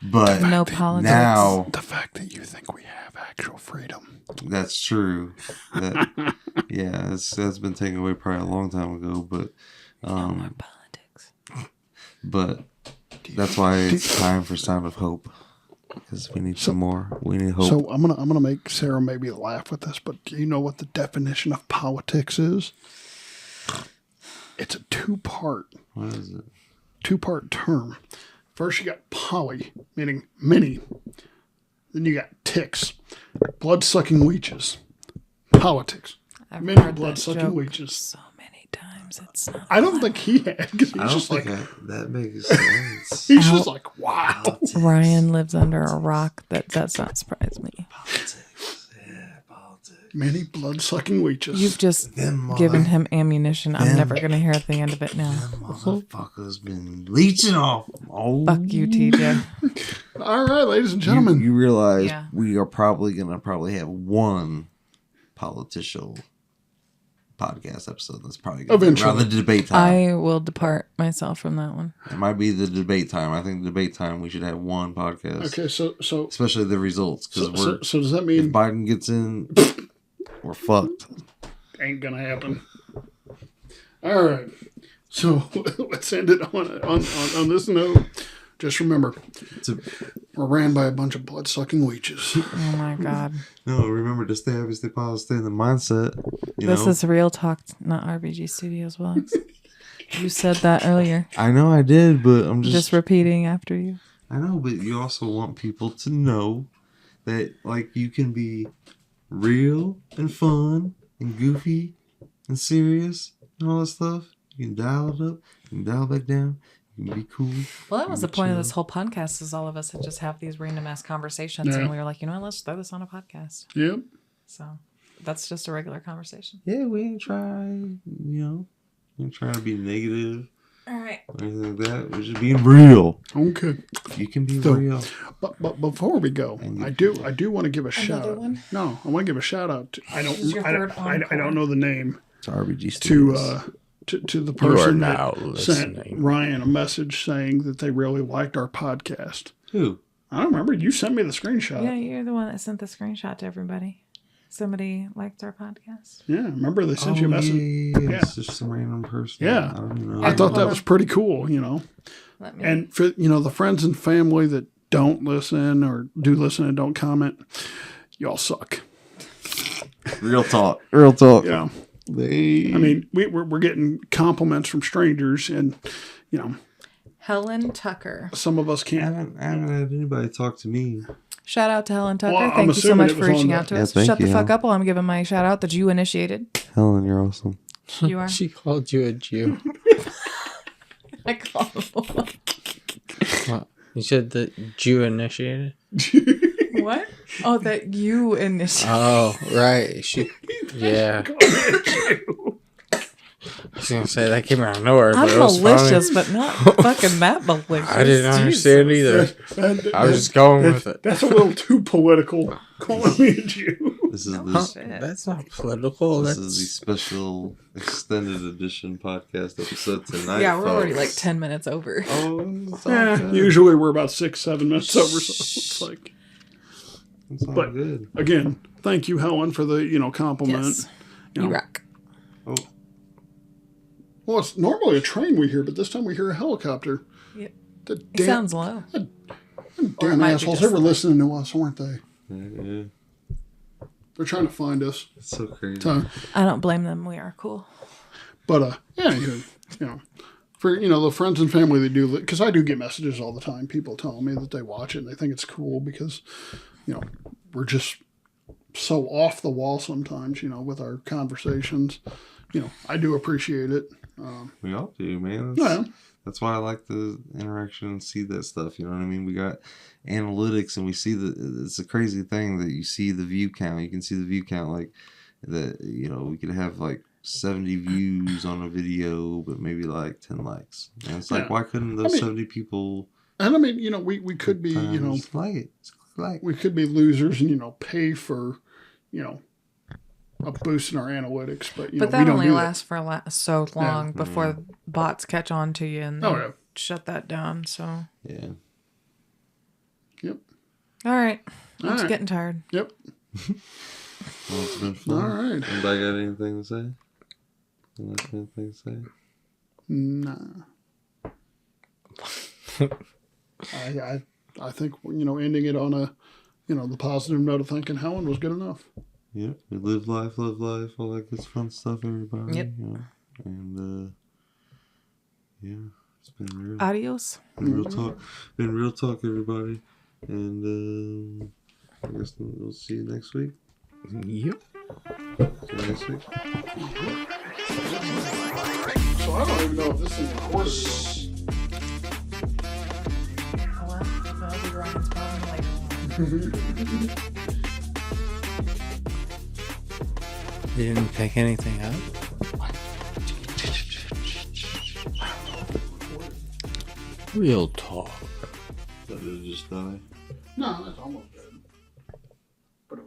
But
No politics.
now,
The fact that you think we have actual freedom.
that's true. That, yeah, that's been taken away probably a long time ago. But,
No more politics.
but that's why it's time for Sound of Hope, because we need some more. We need hope.
So I'm gonna make Sarah maybe laugh with this, but do you know what the definition of politics is? It's a two-part
What is it?
term. First you got poly, meaning many. Then you got ticks, blood-sucking leeches. Politics.
I've
Many
heard that
blood-sucking
joke
leeches.
so many times. It's not.
I don't think he had, because
I
he's
don't
just
think
like,
that makes sense.
he's just like, wow.
Ryan lives under a rock. That does not surprise me.
Politics. Yeah, politics.
Many blood-sucking leeches.
You've just
Them
given him ammunition. I'm never going to hear at the end of it now.
motherfuckers been leeching off. Oh.
Fuck you, TJ.
All right, ladies and gentlemen.
You realize
Yeah.
we are probably going to have one political podcast episode that's probably going to be
Eventually.
around the debate time.
I will depart myself from that one.
It might be the debate time. I think debate time we should have one podcast.
Okay, so
Especially the results. Because
so does that
if
mean
Biden gets in, we're fucked.
ain't gonna happen? All right. So let's end it on this note. Just remember, we're ran by a bunch of blood-sucking leeches.
Oh my God.
No, remember to stay happy, stay positive, stay in the mindset.
This is Real Talk, not RBG Studios vlogs. You said that earlier.
I know I did, but I'm
Just repeating after you.
I know, but you also want people to know that, like, you can be real and fun and goofy and serious and all that stuff. You can dial it up, you can dial it back down, you can be cool.
Well, that was the point of this whole podcast is all of us had just have these random ass conversations.
Yeah.
And we were like, you know what, let's throw this on a podcast.
Yep.
So that's just a regular conversation.
Yeah, we ain't trying, we ain't trying to be negative
All right.
or anything like that. We're just being real.
Okay.
You can be
So-
real.
But before we go, I do want to give a shout out.
one?
No, I want to give a shout out to I
This is your third
I
encore.
don't know the name
It's RBG
to
Studios.
to the
You are
person
now
that sent
listening.
Ryan a message saying that they really liked our podcast.
Who?
I don't remember. You sent me the screenshot.
Yeah, you're the one that sent the screenshot to everybody. Somebody liked our podcast.
Yeah, remember they sent you a message.
Yeah.
Yeah.
It's just some random person.
Yeah.
I don't know.
I thought
Hold
that
on.
was pretty cool,
Let me.
And for the friends and family that don't listen or do listen and don't comment, y'all suck.
Real talk. Real talk.
Yeah.
I
I mean, we're getting compliments from strangers, and
Helen Tucker.
some of us
I
can't.
haven't had anybody talk to me.
Shout out to Helen Tucker.
Well, I'm
Thank you so
assuming
much
it
for
was on
reaching
the-
out to
Yeah,
us.
thank
Shut the
you,
fuck
Helen.
up while I'm giving my shout out that you initiated.
Helen, you're awesome.
You are.
She called you a Jew.
I call
What? You said that Jew initiated?
What? Oh, that you initiated.
Oh, right. Yeah. I was going to say that came out of nowhere,
I'm
but it was
malicious,
funny.
but not fucking that malicious.
I didn't understand
Jesus.
either. I was just going with it.
That's a little too political. Calling me a Jew.
This is
Oh,
this,
shit.
That's not political.
this
That's
is the special extended edition podcast episode tonight.
Yeah, we're already
folks.
like 10 minutes over.
Oh, it's all
Yeah,
good.
usually we're about 6-7 minutes over. So it's like,
It's all
but-
good.
again, thank you, Helen, for the compliment.
Yes.
You
You
know.
rock.
Oh,
Well, it's normally a train we hear, but this time we hear a helicopter.
Yep.
The
It
damn,
sounds low. Or it
damn
might be
assholes!
just
They were listening to us, weren't they?
yeah.
They're trying to find us.
It's so crazy.
So,
I don't blame them. We are cool.
but yeah, for the friends and family that do, because I do get messages all the time. People telling me that they watch it and they think it's cool because we're just so off the wall sometimes. With our conversations. I do appreciate it.
We all do, man.
Yeah.
That's why I like the interaction and see that stuff. You know what I mean? We got analytics and we see it's a crazy thing that you see the view count. You can see the view count like that. We could have like 70 views on a video, but maybe like 10 likes. And it's like,
Yeah.
why couldn't those 70 people
And I mean, we could be,
times like it? Just like
we could be losers and pay for, a boost in our analytics, but
But
we
that
don't
only
do
lasts for so long before bots catch on to you and
Oh,
they
yeah.
shut that down. So,
yeah.
Yep.
all right. I'm
All
just
right.
getting tired.
Yep.
Well, it's been fun.
All right.
Anybody got anything to say? Anything to say?
Nah. I think ending it on a the positive note of thanking Helen was good enough.
Yep. We live life, love life, all that good fun stuff, everybody.
Yep.
And yeah, it's been real.
Adios.
Been real talk. Been real talk, everybody. And I guess we'll see you next week.
Yep.
See you next week.
So I don't even know if this is recorded.
Well, that'll be Ryan's problem later on.
You didn't pick anything up? Real talk.
Did it just die?
No, that's almost dead.